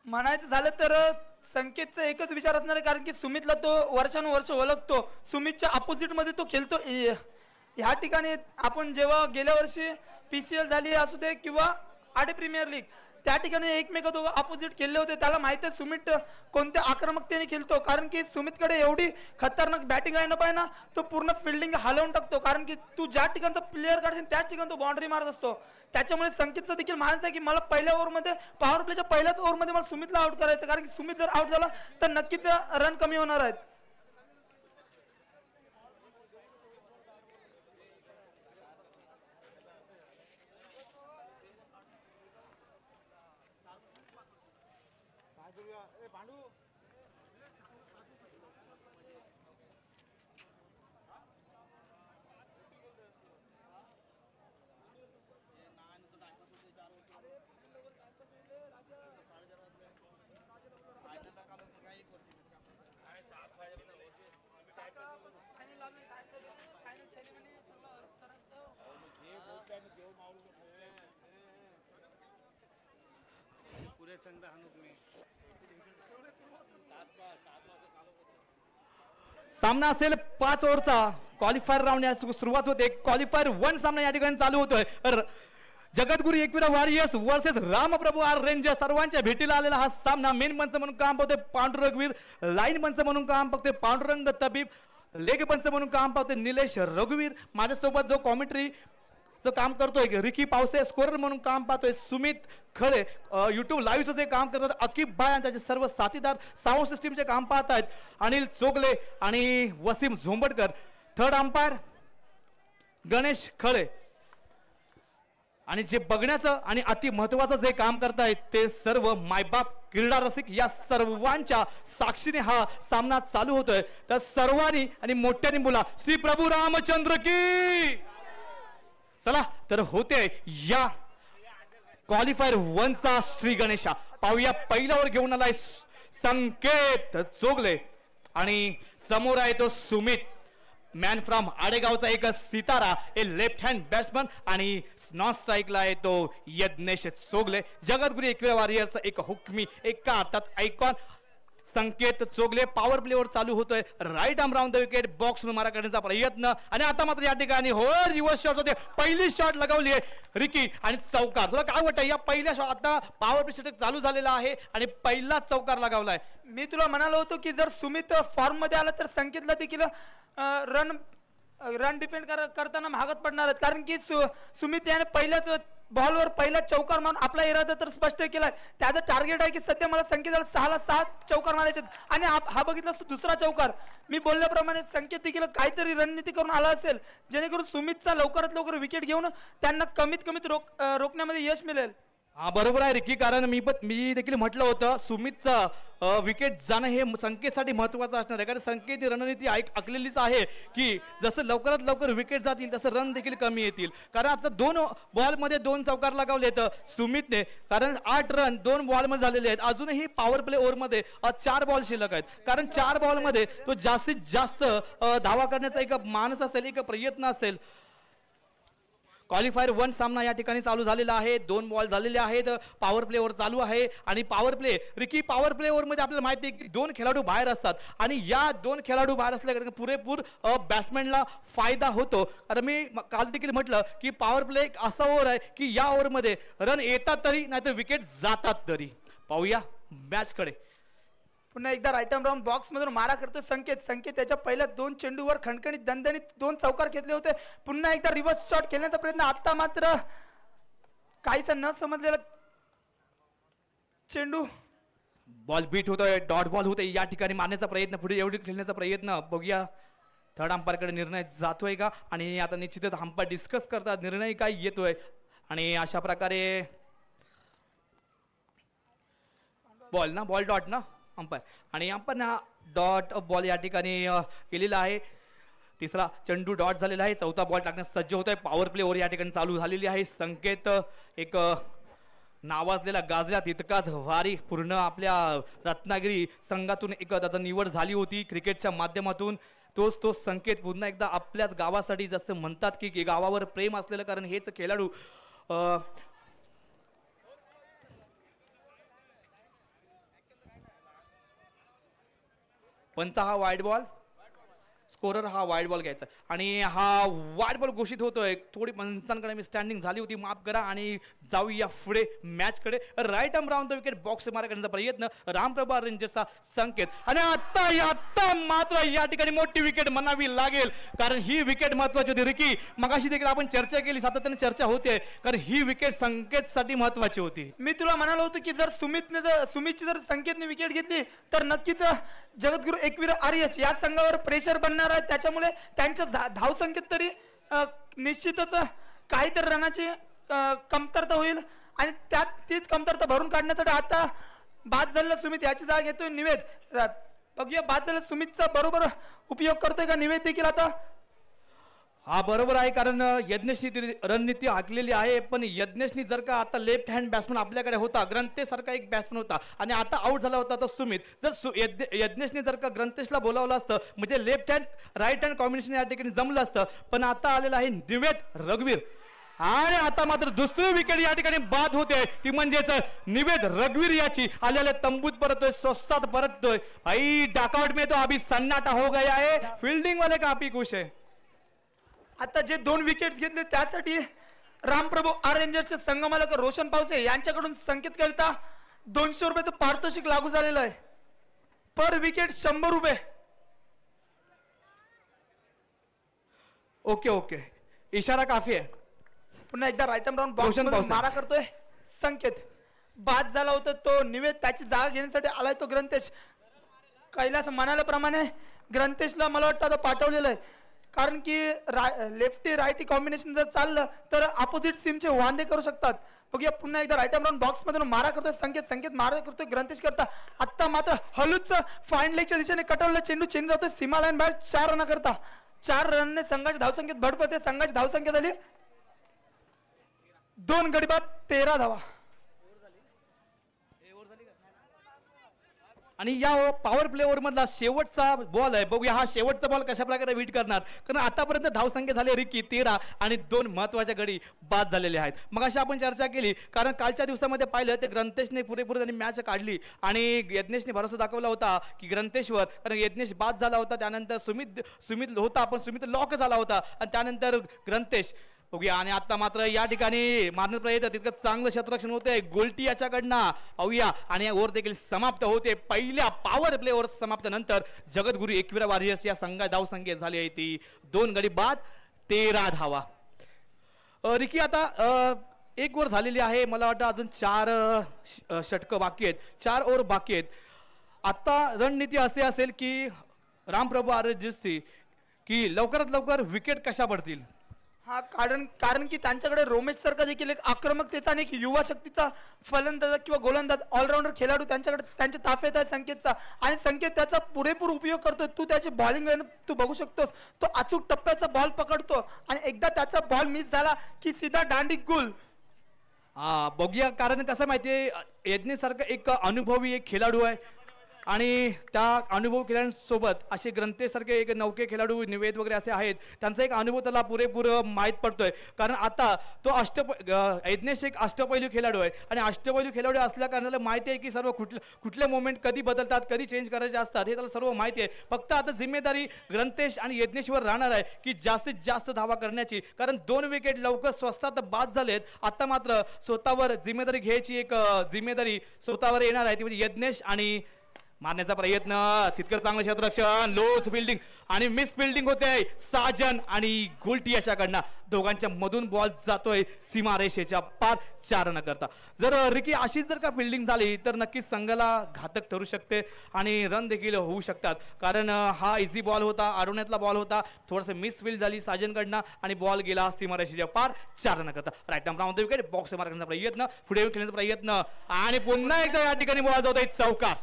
म्हणायचं झालं तर संकेतचा एकच विचार असणार आहे, कारण की सुमितला तो वर्षानुवर्ष ओळखतो. सुमितच्या अपोजिट मध्ये तो खेळतो. ह्या ठिकाणी आपण जेव्हा गेल्या वर्षी PCL झाली असू दे किंवा आडे प्रीमियर लीग, त्या ठिकाणी एकमेक दोघं अपोजिट खेळले होते. त्याला माहिती आहे सुमित कोणत्या आक्रमकतेने खेळतो, कारण की सुमितकडे एवढी खतरनाक बॅटिंग लाईनअप आहे ना, तो पूर्ण फिल्डिंग हलवून टाकतो. कारण की तू ज्या ठिकाणचा प्लेअर काढशील त्याच ठिकाणी तो बाउंड्री मारत असतो. त्याच्यामुळे संकेतचं देखील मानस आहे की मला पहिल्या ओव्हरमध्ये पॉवर प्लेच्या पहिल्याच ओव्हरमध्ये मला सुमितला आउट करायचं, कारण की सुमित जर आउट झाला तर नक्कीच रन कमी होणार आहेत. सामना असेल 5 ओव्हरचा. क्वालिफायर राऊंड सुरुवात होते. क्वालिफायर 1 सामना या ठिकाणी चालू होतोय. Jagadguru Ekvira warriors versus Ramprabhu R ranger सर्वांच्या भेटीला आलेला हा सामना. मेन पंच म्हणून काम पाहतोय पांडुरंगवीर, लाईन पंच म्हणून काम पाहतोय पांडुरंग तबीब, लेग पंच म्हणून काम पाहतोय निलेश रघुवीर. माझ्यासोबत जो कॉमेंट्री काम करतोय रिकी पावसे, स्कोरर म्हणून काम पाहतोय सुमित खळे, युट्यूब लाईव्ह जे काम करतात अकिब भाई आणि त्याचे सर्व साथीदार साऊंड सिस्टीमचे काम पाहत आहेत अनिल चोगले आणि वसीम झोंबडकर. Third umpire Ganesh Khale. आणि जे बघण्याचं आणि अति महत्वाचं जे काम करतायत ते सर्व मायबाप क्रीडा रसिक या सर्वांच्या साक्षीने हा सामना चालू होतोय. तर सर्वांनी आणि मोठ्याने बोला श्री प्रभू रामचंद्र की. चला तर होते या क्वालिफायर 1 चा श्री गणेशा. पाहूया पहिल्यावर घेऊन आलाय संकेत चोगले आणि समोर आहे तो सुमित, मॅन फ्रॉम आडेगावचा एक सितारा, ए लेफ्ट हँड बॅट्समन आणि नॉन स्ट्राईकला आहे तो यज्ञेश चोगले. जगद्गुरु एकविरा वॉरियर्सचा एक हुकमी, एका अर्थात आयकॉन संकेत चोगले. पॉवर प्लेवर चालू होतोय. Right arm round the wicket box मारा करण्याचा प्रयत्न आणि आता मात्र या ठिकाणी हो रिव्हर्स शॉट होते. पहिली शॉट लगावली आहे रिकी आणि चौकार. तुला काय वाटतं या पहिल्या शॉट आता पॉवर प्ले षटक चालू झालेला आहे आणि पहिला चौकार लगावलाय. मी तुला म्हणालो होतो की जर सुमित फॉर्म मध्ये आला तर संकेतला देखील रन डिफेंड करताना महागात पडणार आहेत, कारण की सुमित याने पहिल्याच बॉलवर पहिला चौकार मारून आपला इरादा तर स्पष्ट केलाय. त्याचं टार्गेट आहे की सध्या मला संकेतला 6 ला 7 चौकार मारायचे आणि हा बघितला दुसरा चौकार. मी बोलल्याप्रमाणे संकेत देखील काहीतरी रणनीती करून आला असेल जेणेकरून सुमितचा लवकरात लवकर विकेट घेऊन त्यांना कमीत कमी रोखण्यामध्ये यश मिळेल. हा बरोबर आहे रिकी, कारण मी देखील म्हटलं होतं सुमितचा विकेट जाणं हे संकेतसाठी महत्वाचं असणार आहे, कारण संकेत रणनीती आखलेलीच आहे की जसं लवकरात लवकर विकेट जातील तसं रन देखील कमी येतील. कारण आता 2 बॉलमध्ये 2 चौकार लगावले तर सुमितने, कारण 8 रन 2 बॉलमध्ये झालेले आहेत. अजूनही पॉवर प्ले ओव्हरमध्ये 4 बॉल शिल्लक आहेत, कारण 4 बॉलमध्ये तो जास्तीत जास्त धावा करण्याचा एक मानस असेल, एक प्रयत्न असेल. क्वालिफायर 1 सामना या ठिकाणी चालू झालेला आहे. 2 बॉल झालेले आहेत. पॉवर प्लेवर चालू आहे आणि पॉवर प्ले रिकी पॉवर प्लेवर मध्ये आपल्याला माहिती आहे की 2 खेळाडू बाहेर असतात आणि या 2 खेळाडू बाहेर असल्याने पुरेपूर बॅट्समॅनला फायदा होतो. कारण मी काल देखील म्हटलं की पॉवर प्ले एक असा ओव्हर आहे की या ओव्हरमध्ये रन येतात तरी नाहीतर विकेट जातात तरी. पाहूया मॅचकडे. पुन्हा एकदा राईट आर्म राऊंड बॉक्स मधून मारा करतो संकेत त्याच्या पहिल्या 2 चेंडूवर खणखणीत दणदणीत 2 चौकार घेतले होते. पुन्हा एकदा रिव्हर्स शॉट खेळण्याचा प्रयत्न, आता मात्र काहीसा न समजलेला चेंडू बॉल बीट होतोय, डॉट बॉल होतोय. या ठिकाणी मारण्याचा प्रयत्न, पुढे एवढी खेळण्याचा प्रयत्न. बघूया थर्ड अंपायरकडे निर्णय जातोय का, आणि आता निश्चितच अंपायर डिस्कस करतात निर्णय काय येतोय आणि अशा प्रकारे बॉल डॉट ना अंपायर, आणि अंपायर ना डॉट बॉल या ठिकाणी केलेला आहे. तिसरा चेंडू डॉट झालेला आहे. चौथा बॉल टाकण्यास सज्ज होत आहे. पॉवर प्ले ओव्हर या ठिकाणी चालू झालेली आहे. संकेत एक नावाजलेला गाजल्या तितकाच भारी, पूर्ण आपल्या रत्नागिरी संघातून एक त्याची निवड झाली होती क्रिकेटच्या माध्यमातून. तो संकेत पुन्हा एकदा आपल्याच गावासाठी जसं म्हणतात की गावावर प्रेम असलेलं, कारण हेच खेळाडू पंचा हा वाईड बॉल, स्कोरर हा वाईड बॉल घ्यायचा आणि हा वाईड बॉल घोषित होतोय. थोडी पंचांकडे मी स्टँडिंग झाली होती, माफ करा. आणि जाऊया पुढे मॅचकडे. Right arm round the wicket box मारा करण्याचा प्रयत्न रामप्रभा रेंजर्सचा संकेत. आणि आता मात्र या ठिकाणी मोठी विकेट म्हणावी लागेल, कारण ही विकेट महत्वाची होती. रिकी, मगाशी देखील आपण चर्चा केली, सातत्याने चर्चा होते, कारण ही विकेट संकेतसाठी महत्वाची होती. मी तुला म्हणालो होतो की जर सुमितची जर संकेतने विकेट घेतली तर नक्कीच जगद्गुरू एकवीर आर्यस या संघावर प्रेशर बनणार आहे. त्याच्यामुळे त्यांच्या धाव संख्येत तरी निश्चितच काहीतरी रनाची कमतरता होईल आणि त्यात तीच कमतरता भरून काढण्यासाठी आता बाद झालेला सुमित याची जागा घेतोय निवेद. बघूया बाद झालेला सुमितचा बरोबर उपयोग करतोय का निवेद देखील आता. हा बरोबर आहे, कारण यज्ञेशनी रणनीती आखलेली आहे, पण यज्ञेशनी जर का आता लेफ्ट हँड बॅट्समन आपल्याकडे होता, ग्रंथेसारखा एक बॅट्समन होता आणि आता आउट झाला होता तर सुमित. जर यज्ञेशने जर का ग्रंथेशला बोलावलं असतं म्हणजे left hand right hand combination या ठिकाणी जमलं असतं, पण आता आलेलं आहे निवेद रघुवीर. आणि आता मात्र दुसरी विकेट या ठिकाणी बाद होते, ती म्हणजेच निवेद रघुवीर याची. आलेल्या तंबूत परतोय, स्वस्तात परततोय. भाई डॉकआउट में तो अभी सन्नाटा हो गया है, फील्डिंग वाले काफी खुश है. आता जे 2 विकेट घेतले त्यासाठी रामप्रभू आर रेंजर्सचे संघमालक रोशन पावसे यांच्याकडून संकेत करिता 200 रुपयाचं पारितोषिक लागू झालेलं आहे. पर विकेट 100 रुपये. ओके ओके, इशारा काफी आहे. पुन्हा एकदा राईट आर्म राऊंड बॉक्स मारा करतोय संकेत. बाद झाला होता तो निवेद, त्याची जागा घेण्यासाठी आलाय तो ग्रंथेश. कैलास म्हणाल्याप्रमाणे ग्रंथेशला मला वाटतं आता पाठवलेलं आहे, कारण की लेफ्टी राईटी कॉम्बिनेशन जर चाललं तर अपोजिट टीमचे वांदे करू शकतात. बघूया पुन्हा एकदा राईट आर्म राऊंड बॉक्स मधून मारा करतोय संकेत मारा करतोय ग्रंथेश करता. आता मात्र हलूच फाईन लेगच्या दिशेने कटवलं चेंडू जातोय सीमा लाईन बाहेर 4 रन करता. 4 रनने संघाची धावसंख्येत भर पडते. संघाची धावसंख्या झाली 2 गडी बाद 13 धावा. आणि या पॉवर प्ले ओव्हर मधला शेवटचा बॉल आहे. बघूया हा शेवटचा बॉल कशा प्रकारे हिट करणार, कारण आतापर्यंत धावसंख्या झाली रिकी 13 आणि 2 महत्वाच्या गडी बाद झालेले आहेत. मग अशी आपण चर्चा केली, कारण कालच्या दिवसामध्ये पाहिलं ते ग्रंथेशने पुरेपूर त्यांनी मॅच काढली आणि यज्ञेशने भरोसा दाखवला होता की ग्रंथेशवर, कारण यज्ञेश बाद झाला होता, त्यानंतर सुमित होता, पण सुमित लॉक झाला होता आणि त्यानंतर ग्रंथेश. बघूया आणि आता मात्र या ठिकाणी मारण्यात प्रयत्न, तितकं चांगलं क्षेत्ररक्षण होते गोल्टी याच्याकडनं. अवया आणि ओव्हर देखील समाप्त होते. पहिल्या पॉवर प्ले ओव्हर समाप्त नंतर जगद्गुरू एकवीरा वॉरियर्स या संघा धावसंख्या झाली आहे ती 2 गडी बाद 13 धावा. रिकी आता 1 ओव्हर झालेली आहे, मला वाटतं अजून 4 षटकं बाकी आहेत, 4 ओव्हर बाकी आहेत. आता रणनीती असे असेल की रामप्रभू आरजीसी की लवकरात लवकर विकेट कशा पडतील. हा कारण की त्यांच्याकडे रोमेश सारखा देखील एक आक्रमकतेचा आणि एक युवा शक्तीचा फलंदाज किंवा गोलंदाज ऑलराऊंडर खेळाडू त्यांच्याकडे त्यांच्या ताफ्यात आहे संकेतचा, आणि संकेत त्याचा पुरेपूर उपयोग करतोय. तू त्याची बॉलिंग तू बघू शकतोस, तो अचूक टप्प्याचा बॉल पकडतो आणि एकदा त्याचा बॉल मिस झाला की सीधा दांडी गुल. बघूया, कारण कसं माहितीये यज्ञेसारखं एक अनुभवी एक खेळाडू आहे आणि त्या अनुभव खेळाडूंसोबत असे ग्रंथेसारखे एक नौके खेळाडू निवेद वगैरे असे आहेत, त्यांचा एक अनुभव त्याला पुरेपूर माहीत पडतोय. कारण आता तो यज्ञेश एक अष्टपैलू खेळाडू आहे आणि अष्टपैलू खेळाडू असल्या कारणाला माहिती आहे की सर्व कुठले मोमेंट कधी बदलतात, कधी चेंज करायचे असतात, हे त्याला सर्व माहिती आहे. फक्त आता जिम्मेदारी ग्रंथेश आणि यज्ञेशवर राहणार आहे की जास्तीत जास्त धावा करण्याची, कारण 2 विकेट लवकर स्वस्तात बाद झालेत. आता मात्र स्वतःवर जिम्मेदारी घ्यायची एक जिम्मेदारी स्वतःवर येणार आहे, ती म्हणजे यज्ञेश. आणि मारण्याचा प्रयत्न, तितकं चांगलं क्षेत्ररक्षण, लोच फिल्डिंग आणि मिस फिल्डिंग होते साजन आणि गोल्टी याच्याकडनं. दोघांच्या मधून बॉल जातोय सीमारेषेच्या पार 4 रन करता. जर रिकी अशीच जर का फिल्डिंग झाली तर नक्कीच संघाला घातक ठरू शकते आणि रन देखील होऊ शकतात, कारण हा इझी बॉल होता, अडवण्यातला बॉल होता, थोडंसं मिस फील्ड झाली साजनकडनं आणि बॉल गेला सीमारेषेच्या पार 4 रन करता. Right arm round the wicket box मारण्याचा प्रयत्न, पुढे येऊन खेळण्याचा प्रयत्न आणि पुन्हा एकदा या ठिकाणी बॉल जात आहे चौकार.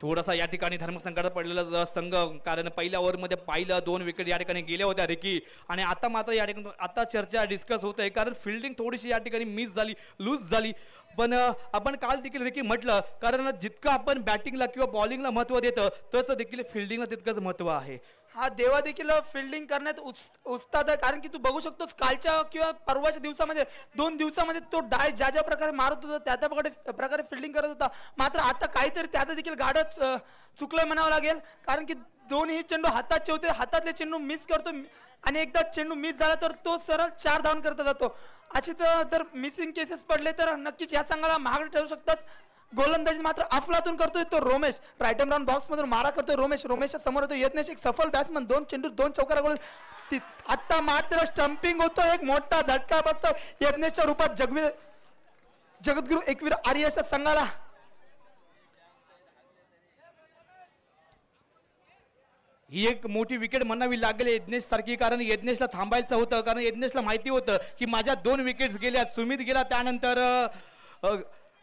थोडासा या ठिकाणी धर्मसंकटात पडलेला संघ, कारण पहिल्या ओव्हरमध्ये पाहिलं 2 विकेट या ठिकाणी गेल्या होत्या रिकी, आणि आता मात्र या ठिकाणी आता चर्चा डिस्कस होत आहे, कारण फिल्डिंग थोडीशी या ठिकाणी मिस झाली, लूज झाली. पण आपण काल देखील रिकी म्हटलं, कारण जितकं आपण बॅटिंगला किंवा बॉलिंगला महत्त्व देतं तसं देखील फिल्डिंगला तितकंच महत्त्व आहे. हा देवा देखील फिल्डिंग करण्यात उस्ताद आहे, कारण की तू बघू शकतोस कालच्या किंवा परवाच्या दिवसामध्ये 2 दिवसामध्ये तो डाय ज्या ज्या प्रकारे मारत होता त्या त्या प्रकारे फिल्डिंग करत होता. मात्र आता काहीतरी त्याचं देखील गाडच चुकलंय म्हणावं लागेल, कारण की दोन्ही चेंडू हाताचे होते, हातातले चेंडू मिस करतो आणि एकदा चेंडू मिस झाला तर तो सरळ 4 धावन करता जातो. अशीच जर मिसिंग केसेस पडले तर नक्कीच या संघाला महागडे ठरू शकतात. गोलंदाजी मात्र अफलातून करतोय तो Romesh, right hand round box मधून मारा करतोय रोमेशच्या समोर होतो यज्ञेश, एक सफल बॅट्समन, 2 चेंडू 2 चौकार गोल. आता मात्र स्टंपिंग होतो, एक मोठा झटका बसतो यज्ञेशच्या रूपात जगद्गुरू एकवीर आर्यच्या संघाला. ही एक मोठी विकेट म्हणावी लागेल यज्ञेश सारखी, कारण यज्ञेशला थांबायचं होतं, कारण यज्ञेशला माहिती होतं की माझ्या 2 विकेट्स गेल्या, सुमित गेला, त्यानंतर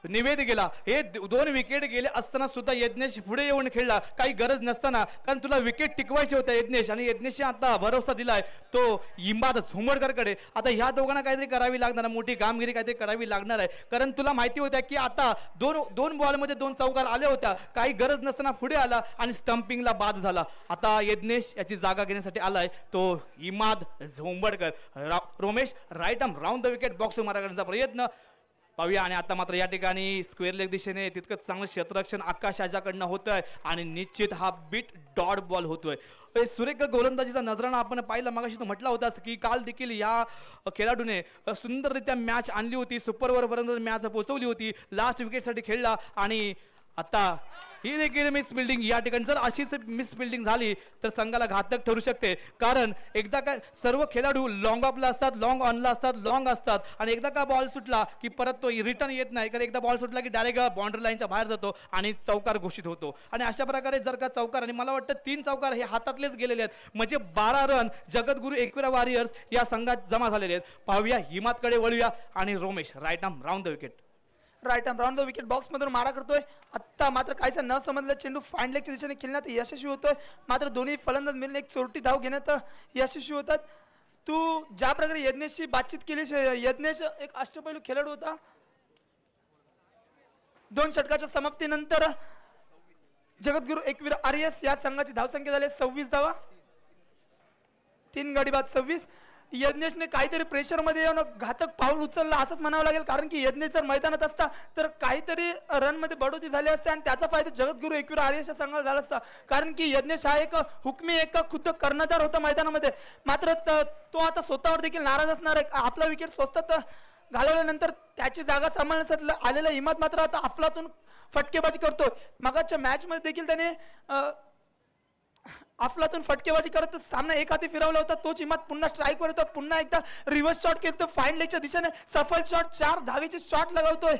निवेद गेला, हे 2 विकेट गेले असताना सुद्धा यज्ञेश पुढे येऊन खेळला काही गरज नसताना, कारण तुला विकेट टिकवायचे होते यज्ञेश, आणि यज्ञेशने आता भरोसा दिलाय तो इमाद झुंबडकरकडे. आता ह्या दोघांना काहीतरी करावी लागणार, मोठी कामगिरी काहीतरी करावी लागणार आहे, कारण तुला माहिती होत्या की आता दोन बॉलमध्ये 2 चौकार आले होत्या, काही गरज नसताना पुढे आला आणि स्टंपिंगला बाद झाला. आता यज्ञेश याची जागा घेण्यासाठी आलाय तो Imad Jhumbadkar. Romesh right arm round the wicket box मारा करण्याचा प्रयत्न पाहूया, आणि आता मात्र या ठिकाणी स्क्वेअर लेग दिशेने तितकंच चांगलं क्षेत्ररक्षण आकाश याच्याकडनं होतंय आणि निश्चित हा बीट डॉट बॉल होतोय. सुरेख गोलंदाजीचा नजराणा आपण पाहिला, मगाशी तू म्हटला होतास की काल देखील या खेळाडूने सुंदररित्या मॅच आणली होती, सुपर ओव्हरपर्यंत मॅच पोहोचवली होती, लास्ट विकेटसाठी खेळला, आणि आता ही देखील मिस फिल्डिंग या ठिकाणी, जर अशीच मिस फिल्डिंग झाली तर संघाला घातक ठरू शकते, कारण एकदा काय सर्व खेळाडू लॉंग ऑफला असतात, लॉंग ऑनला असतात, लॉंग असतात, आणि एकदा का बॉल सुटला की परत तो रिटर्न येत नाही, कारण एकदा बॉल सुटला की डायरेक्ट बाउंड्री लाईनच्या बाहेर जातो आणि चौकार घोषित होतो. आणि अशा प्रकारे जर का चौकार, आणि मला वाटतं 3 चौकार हे हातातलेच गेलेले आहेत, म्हणजे 12 रन जगद्गुरू एकविरा वॉरियर्स या संघात जमा झालेले आहेत. पाहूया हिमातकडे वळूया, आणि Romesh right arm round the wicket, right arm round the wicket box मधून मारा करतोय. आता मात्र काहीच न समजलं चेंडू फाईन लेगच्या दिशेने खेळण्यात यशस्वी होतोय, मात्र दोन्ही फलंदाज मिळून एक चोरटी धाव घेण्यात यशस्वी होतात. तू ज्या प्रकारे यज्ञेशची बातचीत केली, यज्ञेश एक अष्टपैलू खेळाडू होता. 2 षटकाच्या समाप्तीनंतर जगद्गुरू एकवीर आर्यस या संघाची धावसंख्या झाली 26 धावा, 3 गडी बाद 26. यज्ञेशने काहीतरी प्रेशर मध्ये येऊन घातक पाऊल उचलला असंच म्हणावं लागेल, कारण की यज्ञेश जर मैदानात असता तर काहीतरी रन मध्ये बढोतरी झाली असते आणि त्याचा फायदा जगद्गुरू एकवीर आर्यसच्या संघाला झाला असता, कारण की यज्ञेश हा एक हुकमी, एक खुद्द कर्णधार होता मैदानामध्ये. मात्र तो आता स्वतःवर देखील नाराज असणार आहे. आपला विकेट स्वस्तात घालवल्यानंतर त्याची जागा सांभाळण्यासाठी आलेला इमाद मात्र आता अफलातून फटकेबाजी करतोय. मगाच्या मॅच मध्ये देखील त्याने अफलातून फटकेबाजी करत सामना एक हाती फिरवला होता, तोच इमाद पुन्हा स्ट्राईकवर येतो, पुन्हा एकदा रिव्हर्स शॉट केलं, फाईन लेगच्या दिशेने सफल शॉट, 4 धावेचे शॉट लगावतोय,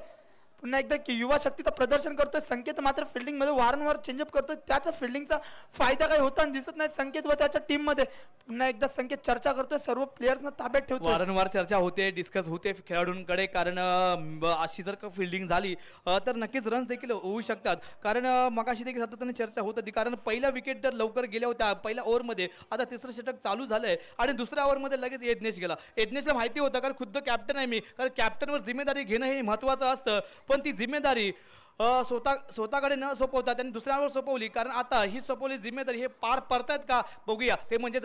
पुन्हा एकदा की युवा शक्तीचं प्रदर्शन करतोय. संकेत मात्र फिल्डिंग मध्ये वारंवार चेंजअप करतोय, त्याचा फिल्डिंगचा फायदा काही होताना दिसत नाही संकेत व त्याच्या टीम मध्ये. पुन्हा एकदा संकेत चर्चा करतोय, सर्व प्लेयर्सना ताब्यात ठेवतो, वारंवार चर्चा होते, डिस्कस होते खेळाडूंकडे, कारण अशी जर का फिल्डिंग झाली तर नक्कीच रन्स देखील होऊ शकतात, कारण मगाशी देखील सातत्याने चर्चा होत होती, कारण पहिला विकेट तर लवकर गेल्या होत्या पहिल्या ओव्हरमध्ये, आता 3रं षटक चालू झालंय आणि 2ऱ्या ओव्हरमध्ये लगेच यज्ञेश गेला. यज्ञेशला माहिती होतं, कारण खुद्द कॅप्टन आहे मी, कारण कॅप्टनवर जिम्मेदारी घेणं हे महत्वाचं असतं, पण ती जिम्मेदारी स्वतःकडे न सोपवता त्यांनी दुसऱ्यावर सोपवली, कारण आता ही सोपवली जिम्मेदारी हे पार पडतायत का बघूया, ते म्हणजे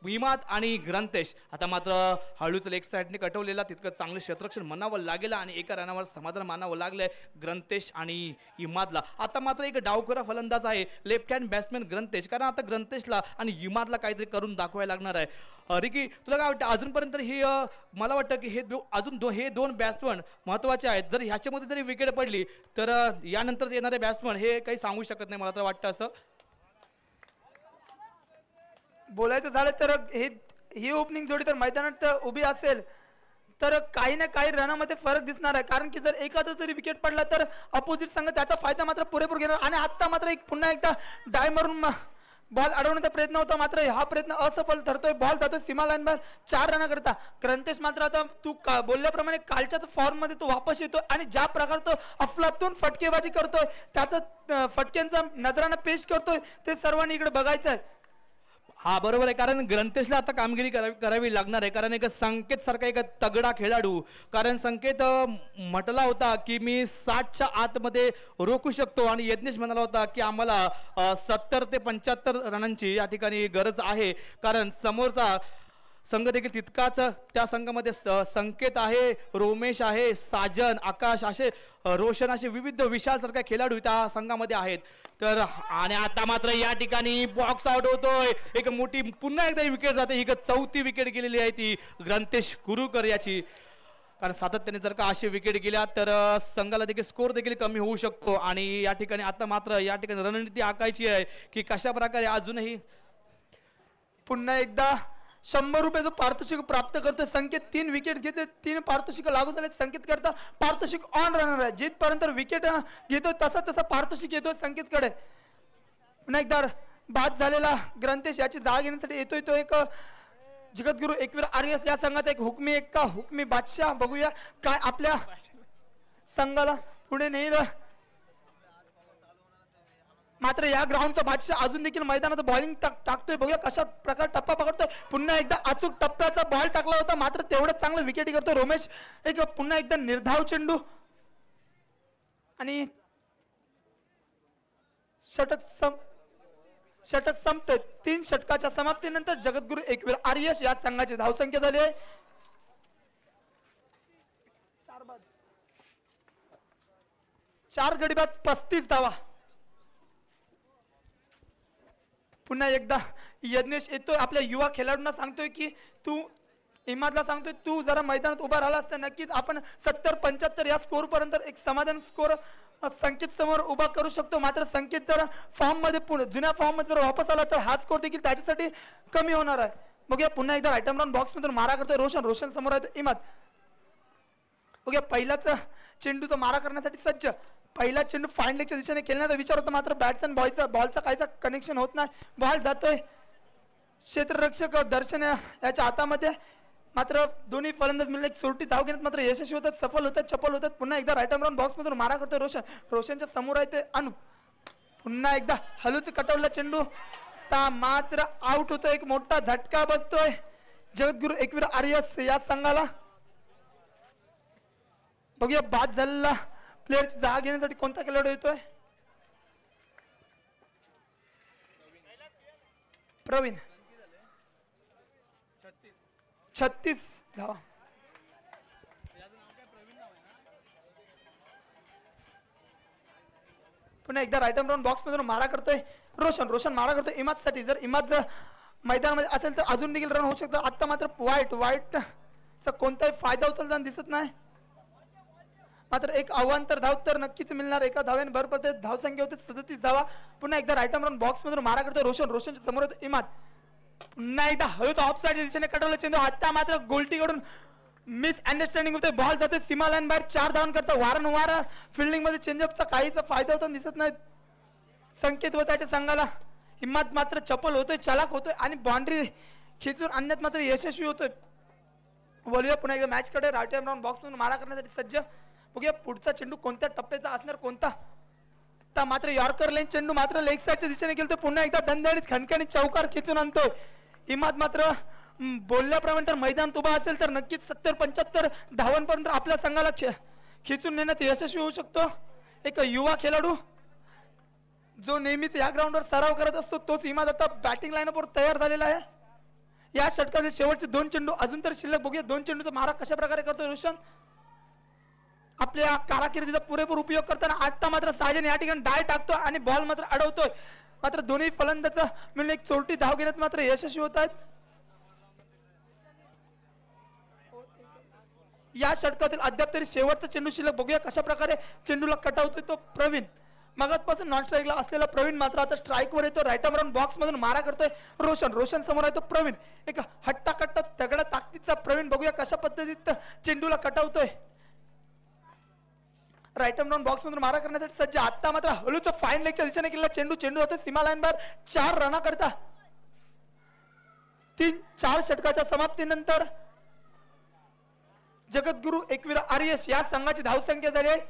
हिमात आणि ग्रंथेश. आता मात्र हळूच लेग साईडने कटवलेला तितकं चांगलं क्षेत्ररक्षण म्हणावं लागेल आणि एका रनावर समाधान मानावं लागलंय ग्रंथेश आणि इमादला. आता मात्र एक डावखोरा फलंदाज आहे लेफ्ट हँड बॅट्समॅन ग्रंथेश, कारण आता ग्रंथेशला आणि इमादला काहीतरी करून दाखवायला लागणार आहे. रिकी तुला काय वाटतं अजूनपर्यंत ही मला वाटतं की हे 2 बॅट्समन महत्वाचे आहेत, जर ह्याच्यामध्ये जरी विकेट पडली तर यानंतर येणारे बॅट्समन हे काही सांगू शकत नाही, मला तर वाटतं असं. बोलायचं झालं तर ही ओपनिंग जोडी तर मैदानात उभी असेल तर काही ना काही रनामध्ये फरक दिसणार आहे, कारण की जर एखादा तरी विकेट पडला तर अपोजिट संघ त्याचा फायदा मात्र पुरेपूर घेणार. आणि आता मात्र पुन्हा एकदा डाय मारून बॉल अडवण्याचा प्रयत्न होता, मात्र हा प्रयत्न असफल ठरतोय. बॉल जातोय सीमा लाईनवर 4 रन करता. ग्रंथेश मात्र आता तू बोलल्याप्रमाणे कालच्याच फॉर्म मध्ये तो वापस येतोय आणि ज्या प्रकारे तो अफलातून फटकेबाजी करतोय, त्याचा फटक्यांचा नजराना पेश करतोय, ते सर्वांनी इकडे बघायचं आहे. हा बरोबर आहे, कारण ग्रंथेशला आता कामगिरी करावी लागणार आहे, कारण एक संकेत सारखा एक तगडा खेळाडू, कारण संकेत म्हटला होता की मी 60च्या आतमध्ये रोखू शकतो आणि यज्ञेश म्हणाला होता की आम्हाला 70 ते 75 रनांची या ठिकाणी गरज आहे, कारण समोरचा संघ देखील तितकाच त्या संघामध्ये संकेत आहे, रोमेश आहे, साजन, आकाश असे रोशन असे विविध विशाल सारख्या खेळाडू त्या संघामध्ये आहेत. तर आणि आता मात्र या ठिकाणी बॉक्स आउट होतोय, एक मोठी पुन्हा एकदा विकेट जाते, ही 4थी विकेट गेलेली आहे ती ग्रंथेश कुरुकर याची, कारण सातत्याने जर का अशी विकेट गेल्या तर संघाला देखील स्कोर देखील कमी होऊ शकतो. आणि या ठिकाणी आता मात्र या ठिकाणी रणनीती आखायची आहे की कशा प्रकारे अजूनही पुन्हा एकदा 100 रुपये जो पारितोषिक प्राप्त करतोय संकेत. 3 विकेट घेते, 3 पारितोषिक लागू झाले संकेत करता, पारितोषिक ऑन राहणार आहे. जिथपर्यंत विकेट घेतो तसा पारितोषिक येतो संकेतकडे. पुन्हा एकदा बाद झालेला ग्रंथेश याची जागा घेण्यासाठी येतोय तो एक जगद्गुरु एकवीर आर्यस या संघाचा एक हुकमी बादशाह. बघूया काय आपल्या संघाला पुढे नेईल. मात्र या ग्राउंडचा बादशाह अजून देखील मैदानात बॉलिंग टाकतोय. बघूया कशा प्रकारे टप्पा पकडतोय. पुन्हा एकदा अचूक टप्प्याचा बॉल टाकला होता, मात्र तेवढंच चांगलं विकेट करतो रोमेश. एक पुन्हा एकदा निर्धाव चेंडू आणि षटक संपतोय. 3 षटकाच्या समाप्तीनंतर जगद्गुरु एकवीर आर्यस या संघाची धावसंख्या झाली आहे 4 गडी बाद 35 धावा. पुन्हा एकदा यज्ञेश येतोय, आपल्या युवा खेळाडूंना सांगतोय की इमादला सांगतोय तू जरा मैदानात उभा राहिला असता नक्कीच आपण 70-75 या स्कोर पर्यंत एक समाधान स्कोर संकेत समोर उभा करू शकतो. मात्र संकेत जर फॉर्म मध्ये जुन्या फॉर्म मध्ये जर वापस आला तर हा स्कोर देखील त्याच्यासाठी कमी होणार आहे. बघूया पुन्हा एकदा राईट राऊंड बॉक्स मधून मारा करतोय रोशन समोर आहे इमाद. बघूया पहिलाच चेंडूचा मारा करण्यासाठी सज्ज. पहिला चेंडू फाईन लेगच्या दिशेने खेळण्याचा विचार होता, मात्र बॅट्समॅन बॉलचा काहीचा कनेक्शन होत नाही. बॉल जातोय क्षेत्ररक्षक दर्शन याच्या हातामध्ये. मात्र दोन्ही फलंदाज मिळून एक सोरटी धाव घेण्यात मात्र यशस्वी होतात, सफल होतात, चपल होतात. पुन्हा एकदा राईट राऊंड बॉक्स मधून मारा करतोय रोशनच्या समोर आहे ते अनु. पुन्हा एकदा हलूच कटवला चेंडू मात्र आउट होतोय. एक मोठा झटका बसतोय जगद्गुरु एकवीर आर्यस या संघाला. बघूया बाद झालेला प्लेअरची जागा घेण्यासाठी कोणता खेळाडू येतोय. प्रवीण 36 धावा. पुन्हा एकदा राईट राऊंड बॉक्स मधून मारा करतोय रोशन मारा करतोय इमाद साठी. जर इमाद मैदानामध्ये असेल तर अजून देखील रन होऊ शकतात. आता मात्र वाईटचा कोणताही फायदा उचलताना दिसत नाही. मात्र एक अवांतर धाव तर नक्कीच मिळणार. एका धाव्याने भर पडते, धावसंख्या होते 37 धावा. पुन्हा एकदा राईट राऊंड बॉक्स मधून मारा करतोय रोशनच्या समोर होतो इमाद. पुन्हा एकदा हळूच ऑफ साईडच्या दिशेने कटवलं चेंडू. आता मात्र गोलटीकडून मिस अंडरस्टँडिंग होते, बॉल जाते सीमा लाईन बाहेर. 4 धावन करता. वारंवार फिल्डिंग मध्ये चेंजअपचा काहीच फायदा होताना दिसत नाही संकेत व त्याच्या संघाला. हिम्मत मात्र चपल होतोय, चालाक होतोय आणि बाउंड्री खिचून आणण्यात मात्र यशस्वी होतोय. बोलूया पुन्हा एकदा मॅच कडे. राईट राऊंड बॉक्स मधून मारा करण्यासाठी सज्ज. बघूया पुढचा चेंडू कोणत्या टप्प्याचा असणार कोणता. आता मात्र यॉर्कर लाईन चेंडू मात्र लेग साईडच्या दिशेने गेलतो. पुन्हा एकदा दणदणीत खणखणीत चौकार खिचून आणतोय इमाद. मात्र बोलल्याप्रमाणे तर मैदानात उभा असेल तर नक्कीच 70-75 धावांपर्यंत आपल्या संघाला खिचून नेण्यात यशस्वी होऊ शकतो. एक युवा खेळाडू जो नेहमीच या ग्राउंडवर सराव करत असतो तोच इमाद आता बॅटिंग लाईनअपवर तयार झालेला आहे. या षटकाचे शेवटचे 2 चेंडू अजून तर शिल्लक. बघूया 2 चेंडूचा मारा कशा प्रकारे करतोय रोशन. आपल्या कारकिर्दीचा पुरेपूर उपयोग करताना आता मात्र साजन या ठिकाणी डाय टाकतो आणि बॉल मात्र अडवतोय. मात्र दोन्ही फलंदाज मिळून एक चोरटी धाव घेण्यात मात्र यशस्वी होत आहेत. या षटकातील अद्याप तरी शेवटचा चेंडू शिल्लक. बघूया कशा प्रकारे चेंडूला कटावतोय तो प्रवीण. मगाचपासून नॉन स्ट्राईकला असलेला प्रवीण मात्र आता स्ट्राईक वर येतो. राईट राऊंड बॉक्स मधून मारा करतोय रोशन समोर आहे तो प्रवीण. एक हट्टा कट्टा तगडा ताकदीचा प्रवीण. बघूया कशा पद्धतीत चेंडूला कटावतोय. राईट राऊंड बॉक्स मधून मारा करण्यासाठी सज्ज. आता मात्र हळूच फाईन लेगच्या दिशेने केलेला चेंडू होते सीमा लाईन बाहेर. 4 रना करता 3-4 षटकाच्या समाप्तीनंतर जगद्गुरु एकवीर आर्यस या संघाची धावसंख्या झाली आहे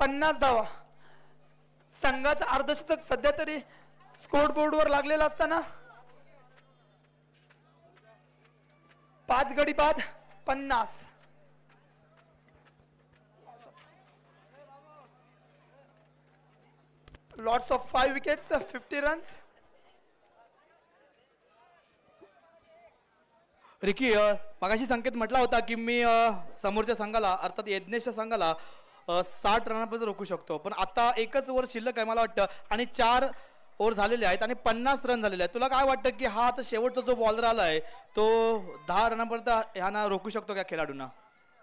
50 धावा. संघाचा अर्धशतक सध्या तरी स्कोर बोर्ड वर लागलेला असताना 5 गडी बाद 50. Lots of 5 wickets 50 runs. Ricky मगाशी संकेत म्हटला होता की मी समोरच्या संघाला अर्थात यज्ञेशच्या संघाला 60 रनापर्यंत रोखू शकतो, पण आता एकच ओव्हर शिल्लक आहे मला वाटतं आणि 4 ओव्हर झालेले आहेत आणि 50 रन झालेले आहेत. तुला काय वाटतं की हा आता शेवटचा जो बॉलर आला आहे तो 10 रनापर्यंत ह्यांना रोखू शकतो का खेळाडूंना?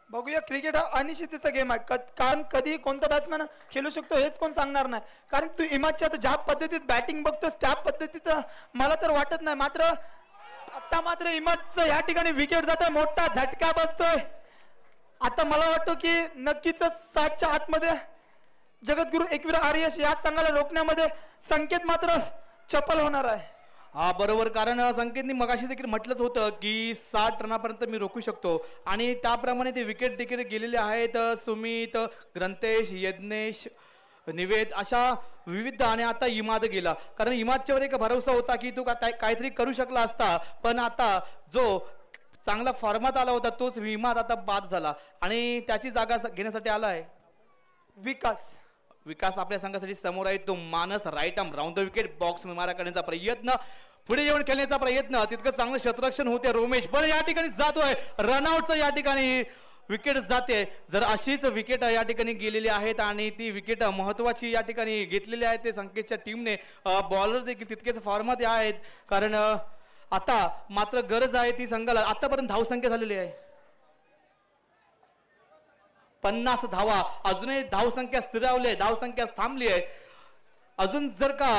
बघूया, क्रिकेट हा अनिश्चिततेचा गेम आहे. कारण कधी कोणता बॅट्समॅन खेळू शकतो हेच कोण सांगणार नाही. कारण तू इमादच्या ज्या पद्धतीत बॅटिंग बघतोस त्या पद्धतीत मला तर वाटत नाही. मात्र इमादचं या ठिकाणी विकेट जात आहे, मोठा झटका बसतोय. आता मला वाटतं की नक्कीच 60च्या आतमध्ये जगद्गुरु एकवीर आर्यस या संघाला रोखण्यामध्ये संकेत मात्र चपल होणार आहे. हा बरोबर, कारण संकेतनी मगाशी देखील म्हटलंच होतं की 60 रनापर्यंत मी रोखू शकतो आणि त्याप्रमाणे ते विकेट देखील गेलेले आहेत. सुमित, ग्रंथेश, यज्ञेश, निवेद अशा विविध आणि आता इमाद गेला. कारण इमादच्यावर एक भरोसा होता की तू काहीतरी करू शकला असता, पण आता जो चांगला फॉर्मात आला होता तोच इमाद आता बाद झाला आणि त्याची जागा घेण्यासाठी आला आहे विकास आपल्या संघासाठी समोर आहे. तो Manas right arm round the wicket box मारा करण्याचा प्रयत्न, पुढे येऊन खेळण्याचा प्रयत्न, तितकं चांगलं क्षेत्ररक्षण होते. रोमेश पण या ठिकाणी जातोय, रनआउटचं या ठिकाणी विकेट जाते. जर अशीच विकेट या ठिकाणी गेलेली आहेत आणि ती विकेट महत्वाची या ठिकाणी घेतलेली आहे ते संकेतच्या टीमने. बॉलर देखील तितकेच फॉर्मात आहेत, कारण आता मात्र गरज आहे ती संघाला. आतापर्यंत धावसंख्या झालेली आहे 50 धावा. अजूनही धावसंख्या स्थिरावली आहे, धावसंख्या थांबली आहे. अजून जर का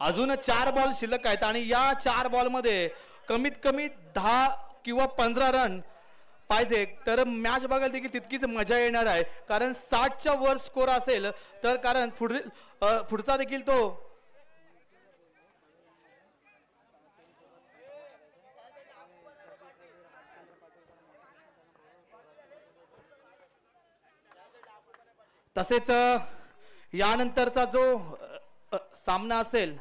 अजून 4 बॉल शिल्लक आहेत आणि या 4 बॉलमध्ये कमीत कमी 10 किंवा 15 रन पाहिजे तर मॅच बघायला देखील तितकीच मजा येणार आहे. कारण 60च्या वर स्कोर असेल तर कारण पुढचा देखील तो तसेच यानंतरचा जो सामना असेल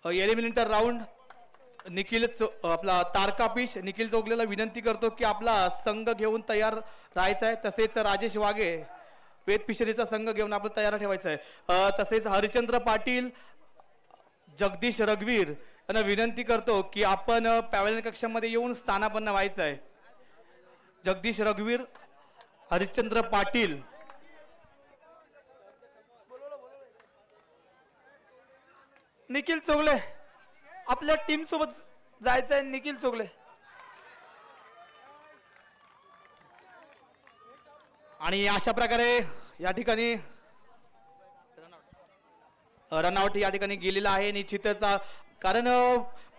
एलिमिनेटर राऊंड, निखिल आपला तारकापिश निखिल चोगलेला विनंती करतो की आपला संघ घेऊन तयार राहायचा आहे. तसेच राजेश वाघे वेद फिशरीचा संघ घेऊन आपण तयार ठेवायचा आहे. तसेच हरिचंद्र पाटील, जगदीश रघुवीर यांना विनंती करतो की आपण पॅव्हलियन कक्षामध्ये येऊन स्थानापन्न व्हायचं आहे. जगदीश रघुवीर, हरिश्चंद्र पाटील, निखिल चोगले आपल्या टीम सोबत जायचंय. निखिल चोगले आणि अशा प्रकारे या ठिकाणी रनआउट या ठिकाणी गेलेला आहे निश्चितच. कारण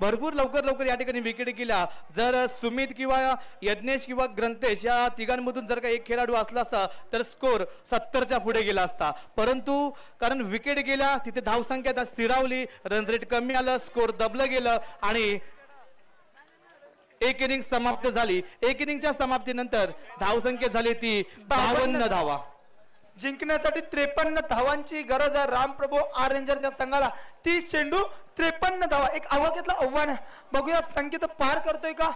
भरपूर लवकर या ठिकाणी विकेट गेल्या. जर सुमित किंवा यज्ञेश किंवा ग्रंथेश या तिघांमधून जर का एक खेळाडू असला असता तर स्कोर 70च्या पुढे गेला असता, परंतु कारण विकेट गेल्या तिथे धावसंख्या स्थिरावली, रन रेट कमी आलं, स्कोर दबलं गेलं आणि एक इनिंग समाप्त झाली. एक इनिंगच्या समाप्तीनंतर धावसंख्या झाली ती 52 धावा. जिंकण्यासाठी 53 धावांची गरज आहे रामप्रभू आर रेंजर्स या संघाला. 30 चेंडू 53 धावा, एक आव्हानातलं आव्हान. बघूया संकेत पार करतोय का,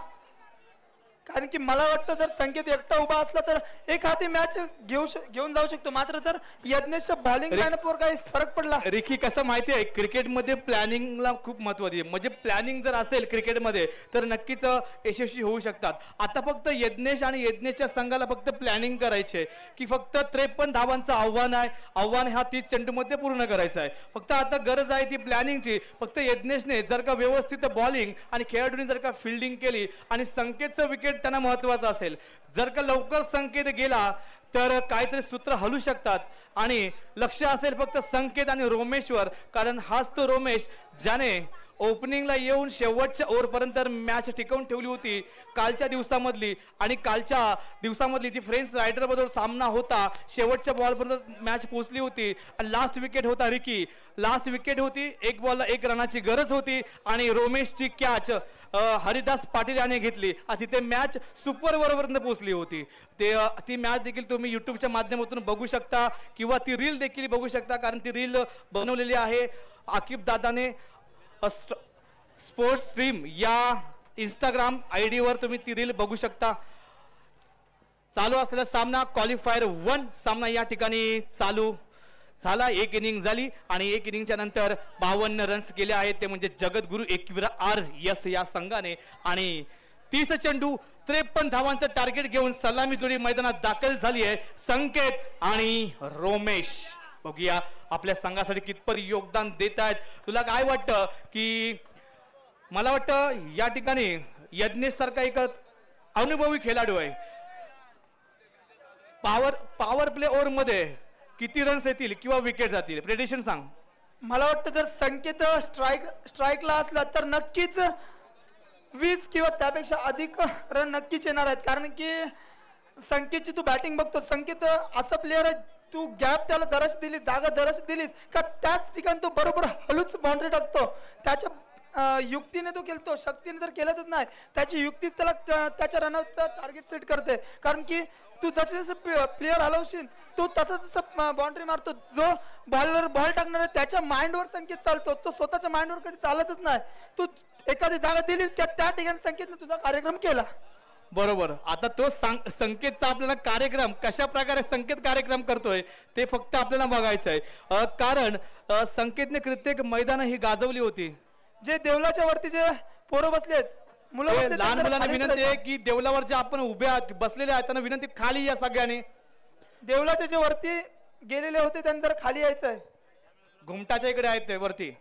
कारण की मला वाटतं जर संकेत एकटा उभा असला तर एक हाती मॅच घेऊन जाऊ शकतो. मात्र जर यज्ञेशच्या बॉलिंग लाईनअपवर काही फरक पडला. रिकी कसं माहिती आहे क्रिकेटमध्ये प्लॅनिंगला खूप महत्त्व आहे. म्हणजे प्लॅनिंग जर असेल क्रिकेटमध्ये तर नक्कीच यशस्वी होऊ शकतात. आता फक्त यज्ञेश आणि यज्ञेशच्या संघाला फक्त प्लॅनिंग करायचे की फक्त 53 धावांचं आव्हान आहे. आव्हान ह्या 30 चेंडूमध्ये पूर्ण करायचं आहे. फक्त आता गरज आहे ती प्लॅनिंगची. फक्त यज्ञेशने जर का व्यवस्थित बॉलिंग आणि खेळाडूंनी जर का फिल्डिंग केली आणि संकेतचं विकेट त्यांना महत्वाचं असेल. जर का लवकर संकेत गेला तर काहीतरी सूत्र हलू शकतात आणि लक्ष असेल फक्त संकेत आणि रोमेशवर. कारण हाच तो रोमेश ज्याने ओपनिंगला येऊन शेवटच्या ओव्हरपर्यंत मॅच टिकवून ठेवली होती कालच्या दिवसामधली. आणि कालच्या दिवसामधली जी फ्रेंच रायडर बरोबर सामना होता, शेवटच्या बॉलपर्यंत मॅच पोहोचली होती आणि लास्ट विकेट होता रिकी. लास्ट विकेट होती, 1 बॉलला 1 रनाची गरज होती आणि रोमेशची कॅच हरिदास पाटील याने घेतली आणि तिथे मॅच सुपर ओव्हरपर्यंत पोहोचली होती. ती मॅच देखील तुम्ही युट्यूबच्या माध्यमातून बघू शकता किंवा ती रील देखील बघू शकता, कारण ती रील बनवलेली आहे आकिब दादाने. स्पोर्ट्स स्ट्रीम या इंस्टाग्राम ID वर तुम्ही ती रील बघू शकता. चालू असलेला सामना क्वालिफायर 1 सामना या ठिकाणी चालू झाला. एक इनिंग झाली आणि एक इनिंगच्या नंतर 52 रन्स केले आहेत, ते म्हणजे जगद्गुरू एकविरा RS या संघाने. आणि 30 चेंडू 53 धावांचं टार्गेट घेऊन सलामी जोडी मैदानात दाखल झाली आहे. संकेत आणि रोमेश बघूया आपल्या संघासाठी कितपत योगदान देत आहेत. तुला काय वाटतं की मला वाटतं या ठिकाणी यज्ञेश सारखा एक अनुभवी खेळाडू आहे. पॉवर प्ले ओव्हर मध्ये किती रन्स येतील किंवा विकेट जातील, प्रेडिक्शन सांग. मला वाटतं जर संकेत स्ट्राईकला असला तर नक्कीच 20 किंवा त्यापेक्षा अधिक रन नक्कीच येणार आहेत. कारण की संकेतची तू बॅटिंग बघतो, संकेत असा प्लेअर आहे, तू गॅप त्याला जराशी दिलीस, जागा जराशी दिलीस का त्याच ठिकाणी तो बरोबर हळूच बाउंड्री टाकतो. त्याच्या युक्तीने तो खेळतो, शक्तीने तर केलंच नाही, त्याची युक्तीच त्याला त्याच्या रनआउटचा टार्गेट सेट करते. कारण की तू जसे जसे प्लेअर हलवशील तो तसा तसा बाउंड्री मारतो. जो बॉलवर बॉल टाकणार आहे त्याच्या माइंडवर संकेत चालतो, तो स्वतःच्या माइंडवर कधी चालतच नाही. तू एखादी जागा दिलीस की त्या ठिकाणी संकेतने तुझा कार्यक्रम केला. बरोबर. आता तो संकेतचा आपल्याला कार्यक्रम कशा प्रकारे संकेत कार्यक्रम करतोय ते फक्त आपल्याला बघायचं आहे. कारण संकेतने प्रत्येक मैदान ही गाजवली होती. जे देवलाच्या वरती जे पोरं बसलेत, लहान मुलांना विनंती आहे की देवलावर जे आपण उभे आहात बसलेले आहेत त्यांना विनंती खाली या सगळ्यांनी. देवलाच्या जे वरती गेलेले होते त्यांनी जर खाली यायचं आहे. घुमटाच्या इकडे आहेत ते वरती.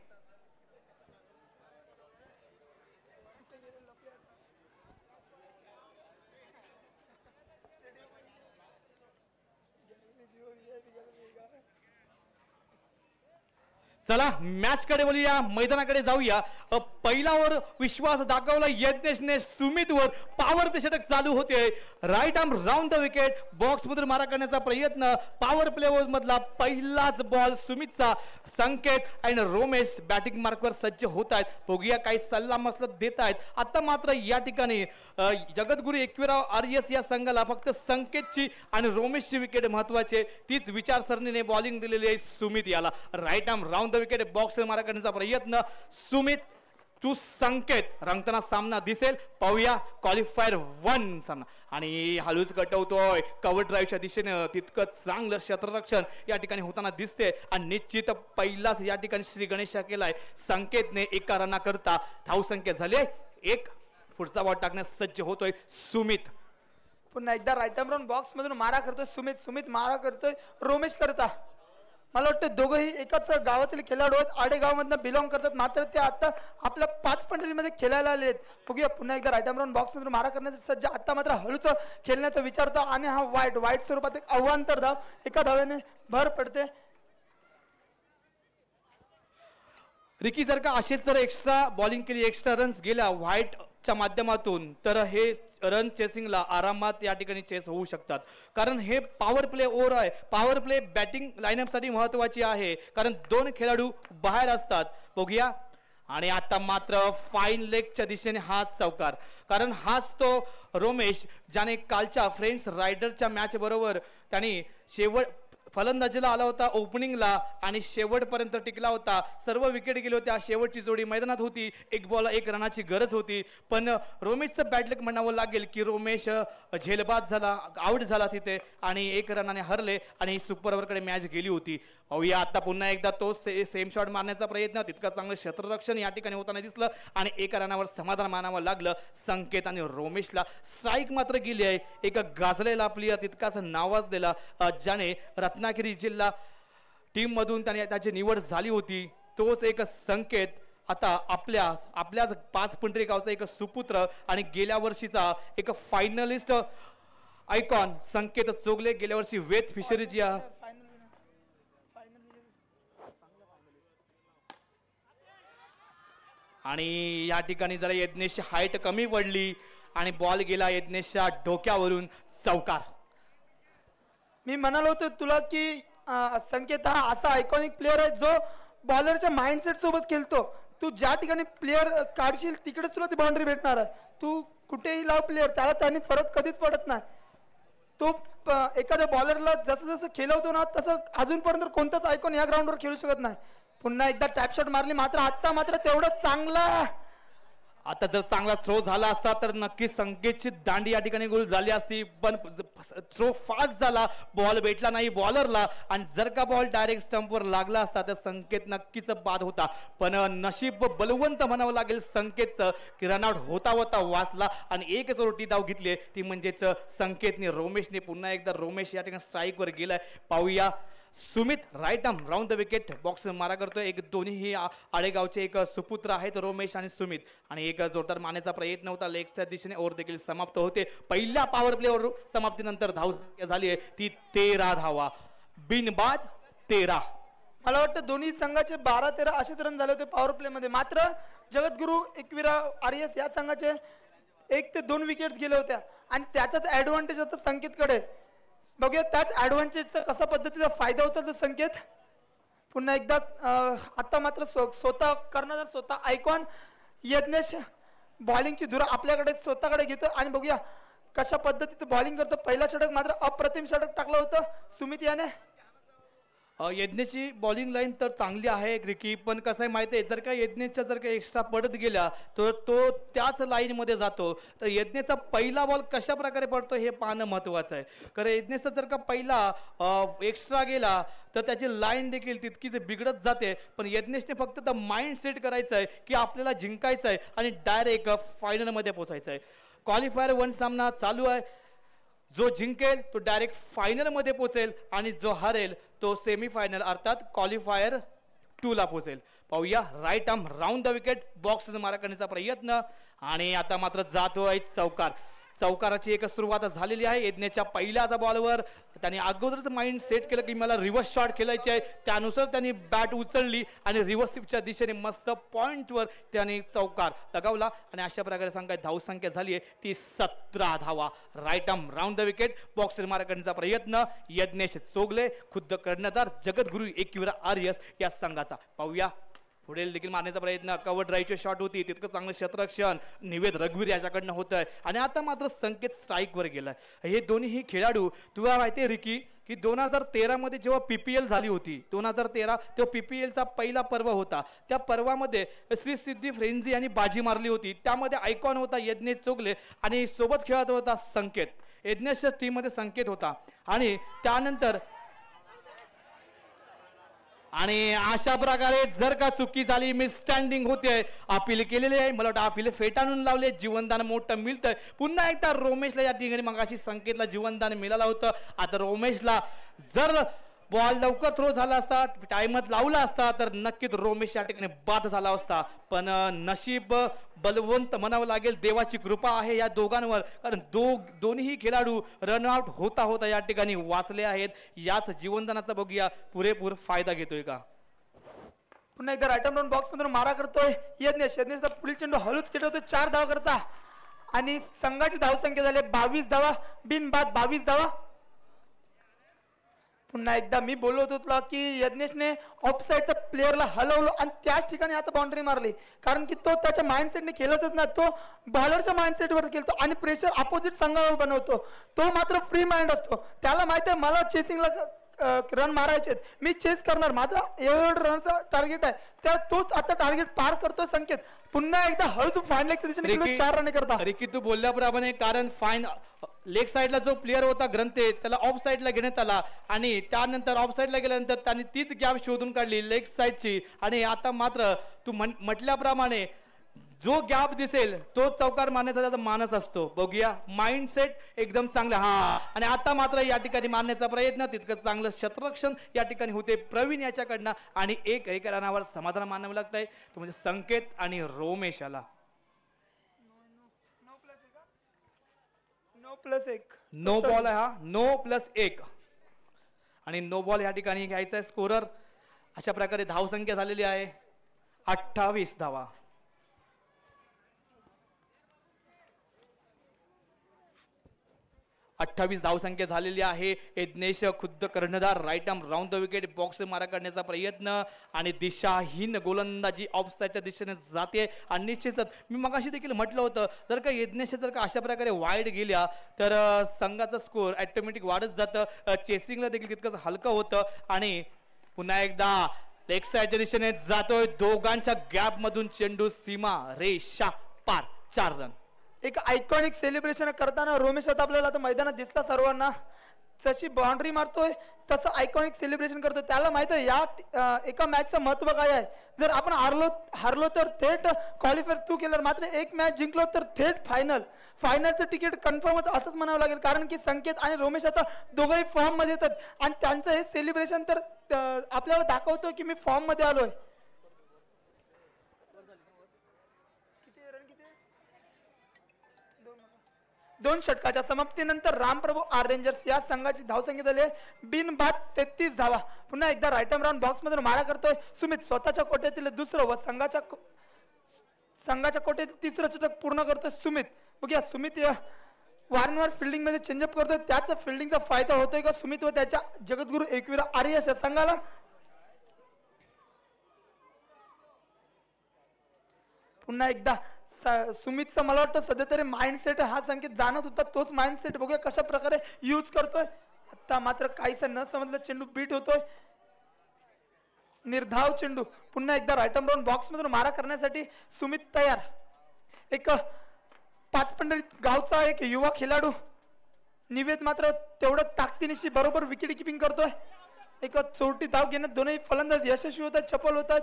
चला मॅच कडे बोलूया, मैदानाकडे जाऊया. पहिला ओव्हर विश्वास दाखवला यज्ञेशने सुमितवर. पॉवर प्ले षटक चालू होते. Right arm round the wicket, box मधून मारा करण्याचा प्रयत्न. पॉवर प्ले ओव्हर मधला पहिलाच बॉल सुमितचा. संकेत आणि रोमेश बॅटिंग मार्कवर सज्ज होत आहेत. बघूया काही सल्ला मसलत देत आहेत. आता मात्र या ठिकाणी जगद्गुरू एकविरा RS या संघाला फक्त संकेतची आणि रोमेशची विकेट महत्वाची. तीच विचारसरणीने बॉलिंग दिलेली आहे सुमित याला. Right arm round the wicket, box मारा करण्याचा प्रयत्न. सुमित तू संकेत रंगताना सामना दिसेल. पाहूया क्वालिफायर 1 सामना. आणि हळूच गटवतोय कव्हर ड्राईव्हच्या दिशेने. तितकं चांगलं क्षेत्ररक्षण या ठिकाणी होताना दिसते. आणि निश्चित पहिलाच या ठिकाणी श्री गणेश केलाय संकेतने. एका रना करता धावसंख्या झाली एक. पुढचा बॉल टाकण्यास सज्ज होतोय सुमित. पुन्हा एकदा राईट आर्म राऊंड बॉक्स मधून मारा करतोय सुमित मारा करतोय रोमेश करता. मला वाटतं दोघंही एकाच गावातील खेळाडू आहेत, आडेगाव मधनं बिलॉंग करतात. मात्र ते आता आपल्या 5 पंढरीमध्ये खेळायला आले आहेत. बघूया पुन्हा एकदा राईट आर्म राऊंड बॉक्स मधून मारा करण्यासाठी सज्ज. आता मात्र हळूच खेळण्याचा विचारता आणि हा वाईट स्वरूपात एक अवांतर धाव एका धावेने भर पडते. रिकी जर का असेच जर एक्स्ट्रा बॉलिंग केली, एक्स्ट्रा रन्स गेल्या व्हाईटच्या माध्यमातून, तर हे रन चेसिंगला आरामात या ठिकाणी चेस होऊ शकतात. कारण हे पॉवर प्ले ओव्हर आहे. पॉवर प्ले बॅटिंग लाईनअप साठी महत्वाची आहे, कारण 2 खेळाडू बाहेर असतात. बघूया. आणि आता मात्र फाईन लेगच्या दिशेने हाच चौकार. कारण हाच तो रोमेश ज्याने कालच्या फ्रेंड्स रायडरच्या मॅच बरोबर त्यांनी शेवट फलंदाजीला आला होता ओपनिंगला आणि शेवटपर्यंत टिकला होता. सर्व विकेट गेले होत्या. शेवटची जोडी मैदानात होती. 1 बॉल 1 रनाची गरज होती. पण रोमेशचं बॅड लक म्हणावं लागेल की रोमेश झेलबाद झाला, आउट झाला तिथे आणि 1 रनाने हरले आणि सुपर ओव्हरकडे मॅच गेली होती. पाहूया आता पुन्हा एकदा तो सेम शॉट मारण्याचा प्रयत्न. तितकं चांगलं क्षेत्ररक्षण या ठिकाणी होताना दिसलं आणि 1 रनावर समाधान मानावं लागलं संकेत आणि रोमेशला. स्ट्राईक मात्र गेली आहे. एक गाजलेला प्लेयर तितकाच नावाजलेला ज्याने रत्नागिरी जिल्हा टीम मधून त्याची निवड झाली होती, तोच एक संकेत आता आपल्याच 5 पंढरी गावचा एक सुपुत्र आणि गेल्या वर्षीचा एक फायनलिस्ट आयकॉन संकेत चोगले. गेल्या वर्षी वेथ फिशरीज या आणि या ठिकाणी जरा यज्ञेशची हाईट कमी पडली आणि बॉल गेला यज्ञेशच्या डोक्यावरून. चौकार. मी म्हणालो होतो तुला की संकेत हा असा आयकॉनिक प्लेअर आहे जो बॉलरच्या माइंडसेट सोबत खेळतो. तू ज्या ठिकाणी प्लेअर काढशील तिकडेच तुला ती बाउंड्री भेटणार आहे. तू कुठेही लाव प्लेअर, त्याला त्यांनी फरक कधीच पडत नाही. तो एखाद्या बॉलरला जसं जसं खेळवतो ना तसं अजूनपर्यंत कोणताच आयकॉन या ग्राउंडवर खेळू शकत नाही. पुन्हा एकदा टॅप शॉट मारली, मात्र आता मात्र तेवढं चांगला. आता जर चांगला थ्रो झाला असता तर नक्कीच संकेतची दांडी या ठिकाणी गोल झाली असती, पण थ्रो फास्ट झाला, बॉल भेटला नाही बॉलरला, आणि जर का बॉल डायरेक्ट स्टंपवर लागला असता तर संकेत नक्कीच बाद होता. पण नशीब बलवंत म्हणावं लागेल संकेतचं की रनआउट होता होता वाचला आणि एकच रोटी धाव घेतली, ती म्हणजेच संकेतने. रोमेशने पुन्हा एकदा रोमेश या ठिकाणी स्ट्राईकवर गेलाय. पाहूया Sumit right arm round the wicket box मारा करतोय. एक दोन्ही आडेगावचे एक सुपुत्र आहेत रोमेश आणि सुमित, आणि एक जोरदार मारण्याचा प्रयत्न होता लेगच्या दिशेने. ओव्हर देखील समाप्त होते. पहिल्या पॉवर प्लेवर समाप्तीनंतर धाव संख्या झाली आहे ती 13 धावा, बिनबाद 13. मला वाटतं दोन्ही संघाचे 12-13 असे रन झाले होते पॉवर प्ले मध्ये. मात्र जगद्गुरू एकविरा आर्यस या संघाचे 1 ते 2 विकेट्स गेले होत्या आणि त्याचाच ऍडव्हान्टेज आता संकेतकडे. बघूया त्याच ऍडव्हान्टेजचा कसा पद्धतीचा फायदा होता तो संकेत. पुन्हा एकदा आता मात्र स्वतः कर्णधार स्वतः आयकॉन यज्ञेश बॉलिंगची धुरा आपल्याकडे स्वतःकडे घेतो आणि बघूया कशा पद्धतीचं बॉलिंग करतो. पहिला षटक मात्र अप्रतिम षटक टाकलं होतं सुमित याने. यज्ञची बॉलिंग लाईन तर चांगली आहे क्रिकी, पण कसं आहे माहिती आहे, जर का यज्ञच्या जर का एक्स्ट्रा पडत गेला तर तो त्याच लाईनमध्ये जातो. तर यज्ञचा पहिला बॉल कशा प्रकारे पडतो हे पाहणं महत्त्वाचं आहे. कारण यज्ञचा जर का पहिला एक्स्ट्रा गेला तर त्याची लाईन देखील तितकीच बिघडत जाते. पण यज्ञेशने फक्त माइंड सेट करायचं आहे की आपल्याला जिंकायचं आहे आणि डायरेक्ट फायनलमध्ये पोहोचायचं आहे. क्वालिफायर 1 सामना चालू आहे. जो जिंकेल तो डायरेक्ट फायनल मध्ये पोहोचेल आणि जो हरेल तो सेमीफायनल अर्थात क्वालिफायर 2 ला पोहोचेल. पाहूया right arm round the wicket box मारा करण्याचा प्रयत्न, आणि आता मात्र जातोय चौकार. चौकाराची एक सुरुवात झालेली आहे. यज्ञच्या पहिल्याच बॉलवर त्याने अगोदरच माइंड सेट केलं की मला रिव्हर्स शॉट खेळायचे आहे, त्यानुसार त्यांनी बॅट उचलली आणि रिव्हर्स टिपच्या दिशेने मस्त पॉइंटवर त्याने चौकार लगावला आणि अशा प्रकारे सांगाय धावसंख्या झाली आहे ती 17 धावा. Right arm round the wicket box मारा करण्याचा प्रयत्न, यज्ञेश चोगले खुद्द कर्णधार जगद्गुरू एकविरा आर्यस या संघाचा. पाहूया पुढील देखील मारण्याचा प्रयत्न, कव्हर ड्राईव्हची शॉट होती, तितकं चांगलं क्षेत्ररक्षण निवेद रघुवीर याच्याकडनं होत आहे आणि आता मात्र संकेत स्ट्राईकवर गेलाय. हे दोन्ही खेळाडू तुला माहिती आहे रिकी की 2013 मध्ये जेव्हा PPL झाली होती 2013 तेव्हा PPL चा पहिला पर्व होता. त्या पर्वामध्ये श्री सिद्धी फ्रेंझी यांनी बाजी मारली होती. त्यामध्ये आयकॉन होता यज्ञेश चोगले आणि सोबत खेळत होता संकेत. यज्ञेशच्या टीम मध्ये संकेत होता आणि त्यानंतर आणि अशा प्रकारे जर का चुकी झाली मिस स्टँडिंग होते, अपील केलेले आहे. मला वाटतं अपील फेटाळून लावले, जीवनदान मोठं मिळतंय. पुन्हा एकदा रोमेशला या ठिकाणी मगाशी संकेतला जीवनदान मिळालं होतं. आता रोमेशला जर बॉल लवकर थ्रो झाला असता, टाइमात लावला असता तर नक्कीच रोमेश या ठिकाणी बाद झाला असता. पण नशीब बलवंत म्हणावं लागेल, देवाची कृपा आहे या दोघांवर, कारण दोन्ही खेळाडू रनआउट होता होता या ठिकाणी वाचले आहेत. याच जीवनदानाचा बघूया पुरेपूर फायदा घेतोय का. पुन्हा एकदा राईट आर्म बॉक्स मधून मारा करतोय यज्ञेश. यज्ञेशचा पुढील चेंडू हळूच खेळतोय 4 धावा करता आणि संघाची धावसंख्या झाली 22 धावा, बिनबाद 22 धावा. पुन्हा एकदा मी बोललो होतो तुला की यज्ञेशने ऑफ साईडच्या प्लेअरला हलवलं आणि त्याच ठिकाणी आता बाउंड्री मारली, कारण की तो त्याच्या माइंडसेटने खेळतच नाही, तो बॉलरच्या माइंडसेटवर खेळतो आणि प्रेशर अपोजिट संघावर बनवतो. तो मात्र फ्री माइंड असतो, त्याला माहिती आहे मला चेसिंगला रन मारायचे, मी चेस करणार, माझा एवढं रनचा टार्गेट आहे, त्या तोच आता टार्गेट पार करतो संकेत. पुन्हा एकदा हळू फाईन लेगच्या दिशेने 4 रन करता. रिकी तू बोलल्याप्रमाणे, कारण फाईन लेग साइडला जो प्लेअर होता ग्रंथे त्याला ऑफ साइडला घेण्यात आला आणि त्यानंतर ऑफ साइडला गेल्यानंतर त्यांनी तीच गॅप शोधून काढली लेग साइडची. आणि आता मात्र तू म्हटल्याप्रमाणे जो गॅप दिसेल तो चौकार मारण्याचा त्याचा मानस असतो. बघूया माइंडसेट एकदम चांगला. हा आणि आता मात्र या ठिकाणी मारण्याचा प्रयत्न, तितकं चांगलं क्षेत्ररक्षण या ठिकाणी होते प्रवीण याच्याकडनं आणि एक रनावर समाधान मानावं लागतंय, तो म्हणजे संकेत आणि रोमेश याला. नो बॉल आहे हा, नो+1 आणि नो बॉल या ठिकाणी घ्यायचा आहे स्कोरर. अशा प्रकारे धावसंख्या झालेली आहे 28 धावा. 28 धावसंख्या झालेली आहे. यज्ञेश खुद्द कर्णधार right arm round the wicket box मारा करण्याचा प्रयत्न आणि दिशाहीन गोलंदाजी ऑफ साईडच्या दिशेने जाते. आणि निश्चितच मी मगाशी देखील म्हटलं होतं जर का यज्ञेश जर का अशा प्रकारे वाईड गेल्या तर संघाचा स्कोर ऑटोमॅटिक वाढत जातं. चेसिंगला देखील तितकंच हलकं होतं. आणि पुन्हा एकदा लेग साईडच्या दिशेने जातोय. दोघांच्या गॅप मधून चेंडू सीमा रेषा पार 4 रन. एक आयकॉनिक सेलिब्रेशन करताना रोमेश आता आपल्याला आता मैदानात दिसला सर्वांना. जशी बाउंड्री मारतोय तसं आयकॉनिक सेलिब्रेशन करतोय. त्याला माहित आहे या एका मॅचचं महत्व काय आहे. जर आपण हारलो तर थेट क्वालिफायर तू केलं, मात्र एक मॅच जिंकलो तर थेट फायनलचं तिकीट कन्फर्मच असंच म्हणावं लागेल. कारण की संकेत आणि रोमेश आता दोघंही फॉर्म मध्ये येतात आणि त्यांचं हे सेलिब्रेशन तर आपल्याला दाखवतो की मी फॉर्म मध्ये आलोय. दोन षटकाच्या समाप्तीनंतर रामप्रभू आर रेंजर्स या संघाची धावसंख्या झाली आहे बिनबाद 33 धावा. पुन्हा एकदा राईट आर्म राऊंड बॉक्स मधून मारा करतोय सुमित. स्वतःच्या कोट्यातील दुसरं व संघाच्या कोट्यातील तिसरं षटक पूर्ण करतोय सुमित. बघूया सुमित वारंवार फिल्डिंग मध्ये चेंजअप करतोय. त्याचा फिल्डिंगचा फायदा होतोय का सुमित व त्याच्या जगद्गुरु एकविरा आर्यस या संघाला. पुन्हा एकदा सुमितचा मला वाटतं सध्या तरी माइंडसेट हा संकेत जाणत होता. तोच माइंडसेट बघूया कशा प्रकारे यूज करतोय. आता मात्र काहीसं न समजलं चेंडू बीट होतोय. निर्धाव चेंडू. पुन्हा एकदा राईट आर्म राऊंड बॉक्स मधून मारा करण्यासाठी सुमित तयार. एक पाचपंढरी गावचा एक युवा खेळाडू निवेद मात्र तेवढं ताकदीनिशी बरोबर विकेट किपिंग करतोय. एक चोरटी धाव घेण्यात दोनही फलंदाज यशस्वी होतात, चपल होतात.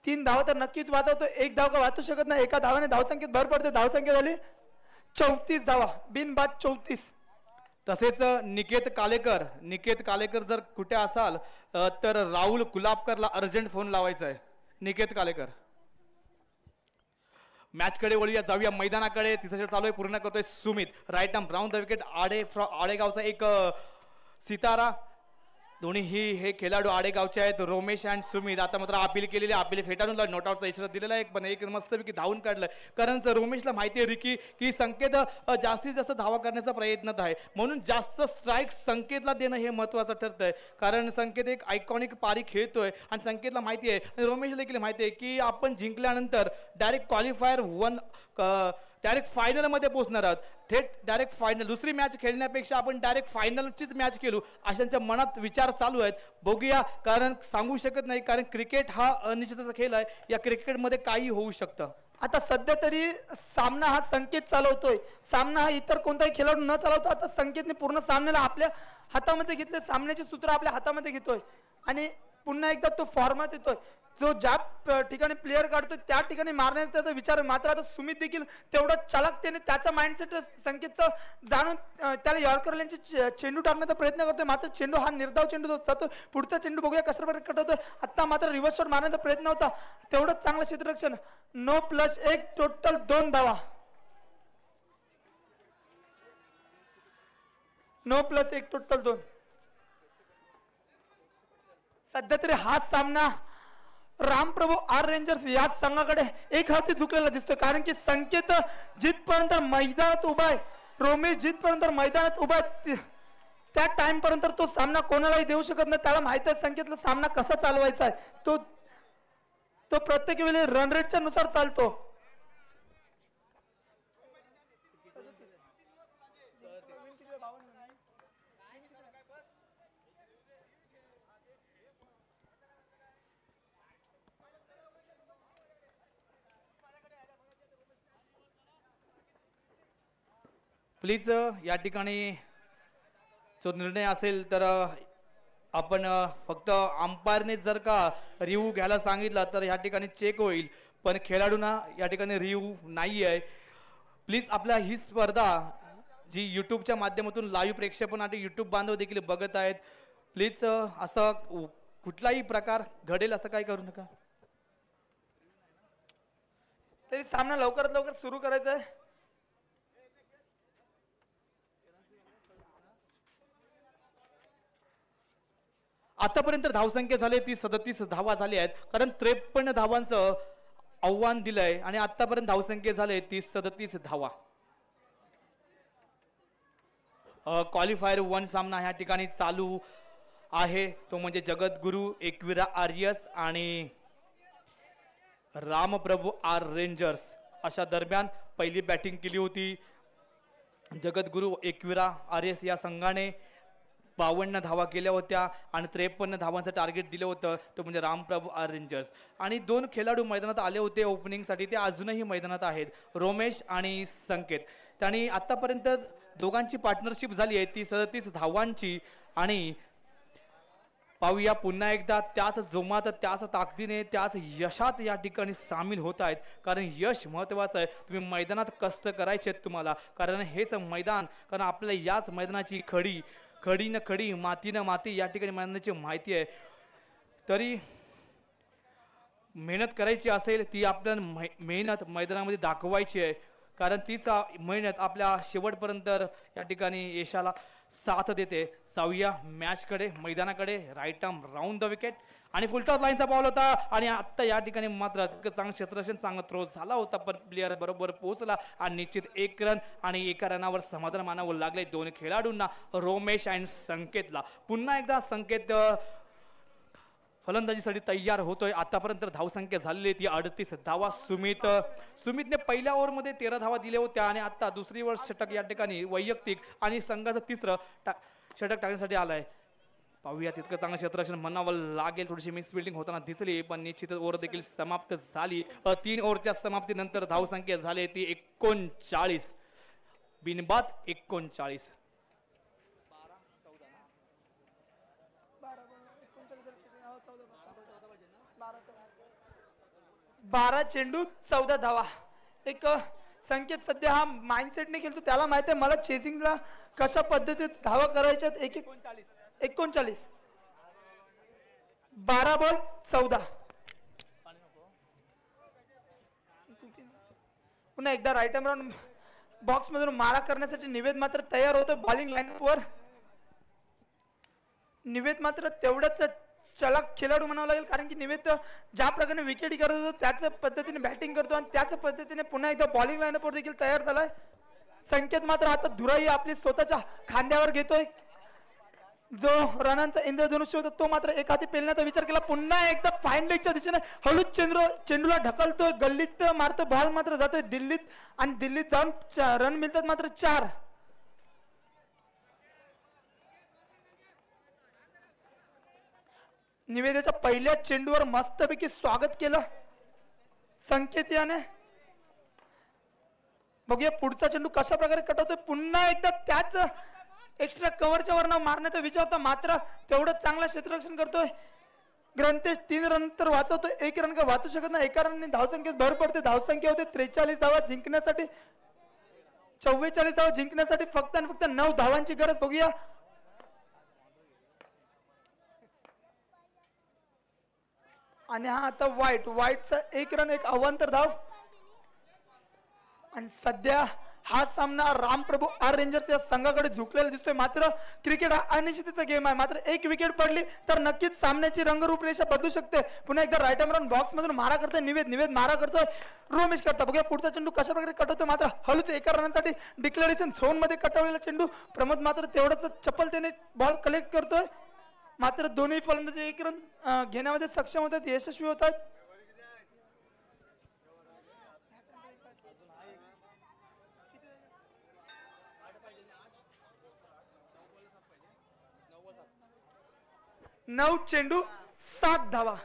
3 धावा तर नक्कीच वाचवतो. 1 धाव का वाचू शकत नाही. एका धावाने धावसंख्येत भर पडते. धावसंख्या झाली 34 धावा बिनबाद 34. तसेच निकेत कालेकर जर कुठे असाल तर राहुल गुलाबकरला अर्जंट फोन लावायचा आहे. निकेत कालेकर. मॅच कडे वळूया, जाऊया मैदानाकडे. तिसरा चालू आहे, पूर्ण करतोय Sumit. Right arm round the wicket आडेगावचा एक सितारा. दोन्ही हे खेळाडू आडेगावचे आहेत. रोमेश आणि सुमित. आता मात्र अपील केलेली, अपील फेटाळून नॉट आउटचा इशारा दिलेला आहे. पण एक मस्तपैकी धावून काढलं. कारण रोमेशला माहिती आहे रिकी की संकेत जास्तीत जास्त धावा करण्याचा प्रयत्नात आहे. म्हणून जास्त स्ट्राईक संकेतला देणं हे महत्वाचं ठरतंय. कारण संकेत एक आयकॉनिक पारी खेळतोय आणि संकेतला माहिती आहे आणि रोमेशला देखील माहिती आहे की आपण जिंकल्यानंतर डायरेक्ट क्वालिफायर 1 डायरेक्ट फायनल मध्ये पोहोचणार आहात. थेट डायरेक्ट फायनल. दुसरी मॅच खेळण्यापेक्षा आपण डायरेक्ट फायनलचीच मॅच खेळू अशांच्या मनात विचार चालू आहेत. बघूया, कारण सांगू शकत नाही. कारण क्रिकेट हा अनिश्चिततेचा खेळ आहे. या क्रिकेटमध्ये काही होऊ शकतं. आता सध्या तरी सामना हा संकेत चालवतोय. सामना हा इतर कोणताही खेळाडू न चालवता आता संकेतने पूर्ण सामन्याला आपल्या हातामध्ये घेतले. सामन्याचे सूत्र आपल्या हातामध्ये घेतोय आणि पुन्हा एकदा तो फॉर्मात येतोय. जो ज्या ठिकाणी प्लेयर काढतो त्या ठिकाणी मारण्याचा विचार. मात्र आता सुमित देखील तेवढा चालाकतेने त्याचा माइंडसेट संकेतचं जाणून त्याला यॉर्कर लेनचे चेंडू टाकण्याचा प्रयत्न करतोय. मात्र चेंडू हा निर्धाव चेंडू जातो. पुढचा चेंडू बघूया कशा प्रकारे कट होतोय. आता मात्र रिव्हर्स शॉट मारण्याचा प्रयत्न होता. तेवढंच चांगलं क्षेत्ररक्षण. 9+1 टोटल 2 धावा. 9+1 टोटल 2. सध्या तरी हा सामना रामप्रभू आर रेंजर्स या संघाकडे एक हाती झुकलेला दिसतोय. कारण की संकेत जिथपर्यंत मैदानात उभा आहे, रोमेश जिथपर्यंत मैदानात उभा आहे त्या टाइम पर्यंत तो सामना कोणालाही देऊ शकत नाही. त्याला माहित आहे संकेतला सामना कसा चालवायचा आहे. तो प्रत्येक वेळी रन रेटच्या नुसार चालतो. प्लीज या ठिकाणी जो निर्णय असेल तर आपण फक्त अंपायरने जर का रिव्ह्यू घ्यायला सांगितला तर या ठिकाणी चेक होईल. पण खेळाडूंना या ठिकाणी रिव्ह्यू नाही आहे. प्लीज आपल्या ही स्पर्धा जी यूट्यूबच्या माध्यमातून लाईव्ह प्रेक्षेपण आणि यूट्यूब बांधव देखील बघत आहेत. प्लीज असं कुठलाही प्रकार घडेल असं काही करू नका. तरी सामना लवकरात लवकर सुरू करायचा आहे. आतापर्यंत धावसंख्या झाली ती 37 धावा झाली आहेत. कारण 53 धावांचं आव्हान दिलंय आणि आतापर्यंत धावसंख्या झाले ती 37 धावा. क्वालिफायर 1 सामना ह्या ठिकाणी चालू आहे, तो म्हणजे जगद्गुरू एकविरा आर्यस आणि रामप्रभू आर रेंजर्स अशा दरम्यान पहिली बॅटिंग केली होती. जगद्गुरू एकविरा आर्यस या संघाने 52 धावा केल्या होत्या आणि 53 धावांचं टार्गेट दिलं होतं, तो म्हणजे रामप्रभू आर रेंजर्स. आणि 2 खेळाडू मैदानात आले होते ओपनिंगसाठी, ते अजूनही मैदानात आहेत, रोमेश आणि संकेत. त्यांनी आतापर्यंत दोघांची पार्टनरशिप झाली आहे ती 37 धावांची. आणि पाहूया पुन्हा एकदा त्याच जोमात, त्याच ताकदीने, त्याच यशात या ठिकाणी सामील होत आहेत, कारण यश महत्वाचं आहे. तुम्ही मैदानात कष्ट करायचे आहेत तुम्हाला, कारण हेच मैदान, कारण आपल्याला याच मैदानाची खडी न खडी, माती न माती या ठिकाणी मैदानाची माहिती आहे. तरी मेहनत करायची असेल ती आपल्याला मेहनत मैदानामध्ये दाखवायची आहे, कारण तीच मेहनत आपल्या शेवटपर्यंत या ठिकाणी यशाला साथ देते. जाऊया मॅचकडे, मैदानाकडे. Right arm round the wicket आणि फुलटॉस लाईनचा बॉल होता आणि आता या ठिकाणी मात्र चांगलं क्षेत्ररक्षण, चांगला थ्रो झाला होता, पण प्लेअर बरोबर पोहोचला आणि निश्चित 1 रन आणि 1 रनावर समाधान मानावं लागले दोन खेळाडूंना, रोमेश आणि संकेतला. पुन्हा एकदा संकेत फलंदाजीसाठी तयार होतोय. आतापर्यंत धावसंख्या झालेली ती 38 धावा. सुमितने पहिल्या ओव्हरमध्ये 13 धावा दिल्या होत्या आणि आता दुसरी वर षटक या ठिकाणी वैयक्तिक आणि संघाचं 3रं षटक टाकण्यासाठी आलाय. पाहूया, तितकं चांगलं क्षेत्ररक्षण म्हणावं लागेल. थोडीशी मिस फिल्डिंग होताना दिसली, पण निश्चितच ओव्हर देखील समाप्त झाली. 3 ओव्हरच्या समाप्तीनंतर धावसंख्या झाली ती 39, बिनबाद 39. 12 चेंडू 14 धावा. एक संकेत सध्या हा माइंडसेटने खेळतो, त्याला माहिती आहे मला चेसिंगला कशा पद्धतीत धावा करायच्यात. 39, 12 बॉल 14. पुन्हा एकदा राईट आर्म राऊंड बॉक्स मधून मारा करण्यासाठी निवेद मात्र तयार होतो बॉलिंग लाईनअपवर. निवेद मात्र तेवढंच चलाक खेळाडू म्हणावं लागेल, कारण की निवेद ज्या प्रकारे विकेट करत होतो त्याच पद्धतीने बॅटिंग करतो आणि त्याच पद्धतीने पुन्हा एकदा बॉलिंग लाईनअपवर देखील तयार झालाय. संकेत मात्र आता धुराई आपली स्वतःच्या खांद्यावर घेतोय. जो रनांचा इंद्रधनुष्य होता तो मात्र एक हाती पेलण्याचा विचार केला. पुन्हा एकदा फाईन लेगच्या दिशेने हळूच चेंडूला ढकलतोय, गल्लीत मारतो, बॉल मात्र जातोय दिल्लीत आणि दिल्लीत जाऊन रन मिळतात मात्र 4. निवेदेच्या पहिल्या चेंडूवर मस्तपैकी स्वागत केलं संकेत याने. बघूया पुढचा चेंडू कशा प्रकारे कटवतोय. पुन्हा एकदा त्याच एक्स्ट्रा कव्हरच्या वरनं मारण्याचा विचार होता, मात्र तेवढं चांगलं क्षेत्ररक्षण करतोय. ग्रंथेश 3 रन तर वाचवतोय, 1 रन का वाचू शकत नाही. 1 रनने धावसंख्येत भर पडते. धावसंख्या होते 43 धावा जिंकण्यासाठी. 44 धावा जिंकण्यासाठी फक्त आणि फक्त 9 धावांची गरज. बघूया आणि हा आता व्हाईटचा 1 रन 1 अवांतर धाव. आणि सध्या हा सामना रामप्रभू आर रेंजर्स या संघाकडे झुकलेला दिसतोय. मात्र क्रिकेट हा अनिश्चिततेचा गेम आहे. मात्र 1 विकेट पडली तर नक्कीच सामन्याची रंगरूपरेषा बदलू शकते. पुन्हा एकदा राईट आर्म बॉक्स मधून मारा करतोय निवेद मारा करतोय, रोमेश करता. बघूया पुढचा चेंडू कशा प्रकारे कटवतोय. मात्र हळूच 1 रनासाठी डिक्लेरेशन झोन मध्ये कटवलेला चेंडू. प्रमोद मात्र तेवढंच चपलतेने बॉल कलेक्ट करतोय. मात्र दोन्ही फलंदाज 1 रन घेण्यामध्ये सक्षम होतात, यशस्वी होतात. नऊ चेंडू 7 धावा.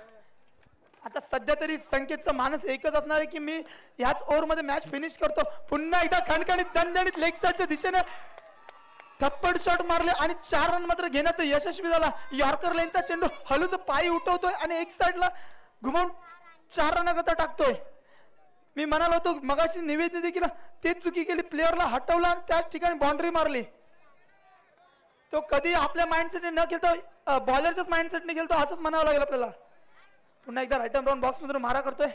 आता सध्या तरी संकेतचा मानस एकच असणार आहे की मी ह्याच ओव्हर मध्ये मॅच फिनिश करतो. पुन्हा एकदा खणखणीत दणदणीत लेग साईडच्या दिशेने थप्पड शॉट मारले आणि 4 रन मात्र घेण्यात यशस्वी झाला. यॉर्कर लाईनचा चेंडू हळूच पायी उठवतोय आणि एक साईडला घुमवून 4 रनाकरता टाकतोय. मी म्हणालो होतो मगाशी निवेदन देखील तेच चुकी केली, प्लेअरला हटवला आणि त्याच ठिकाणी बाउंड्री मारली. तो कधी आपल्या माइंडसेटने न खेळतो बॉलरच्याच माइंडसेटने खेळतो असंच म्हणावं लागेल आपल्याला. पुन्हा एकदा राईट आर्म बॉक्स मधून मारा करतोय.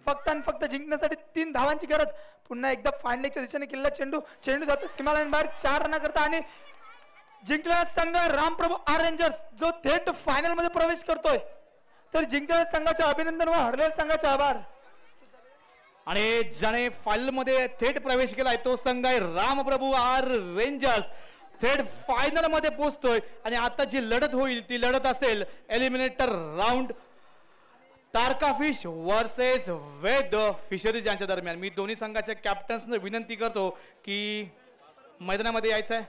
फक्त आणि फक्त जिंकण्यासाठी 3 धावांची गरज. पुन्हा एकदा फाईन लेगच्या दिशेने केलेला चेंडू जातो सीमा लाईन बाहेर 4 रन करता आणि जिंकलेला संघ रामप्रभू आर रेंजर्स जो थेट फायनल मध्ये प्रवेश करतोय. तर जिंकलेल्या संघाचे अभिनंदन व हरलेल्या संघाचे आभार. आणि ज्याने फायनल मध्ये थेट प्रवेश केलाय तो संघ आहे रामप्रभू आर रेंजर्स. थेट फायनल मध्ये पोहोचतोय आणि आता जी लढत होईल ती लढत असेल एलिमिनेटर राऊंड तारका फिश वर्सेस वेद फिशरीज यांच्या दरम्यान. मी दोन्ही संघाच्या कॅप्टन्सना विनंती करतो की मैदानामध्ये यायचं आहे.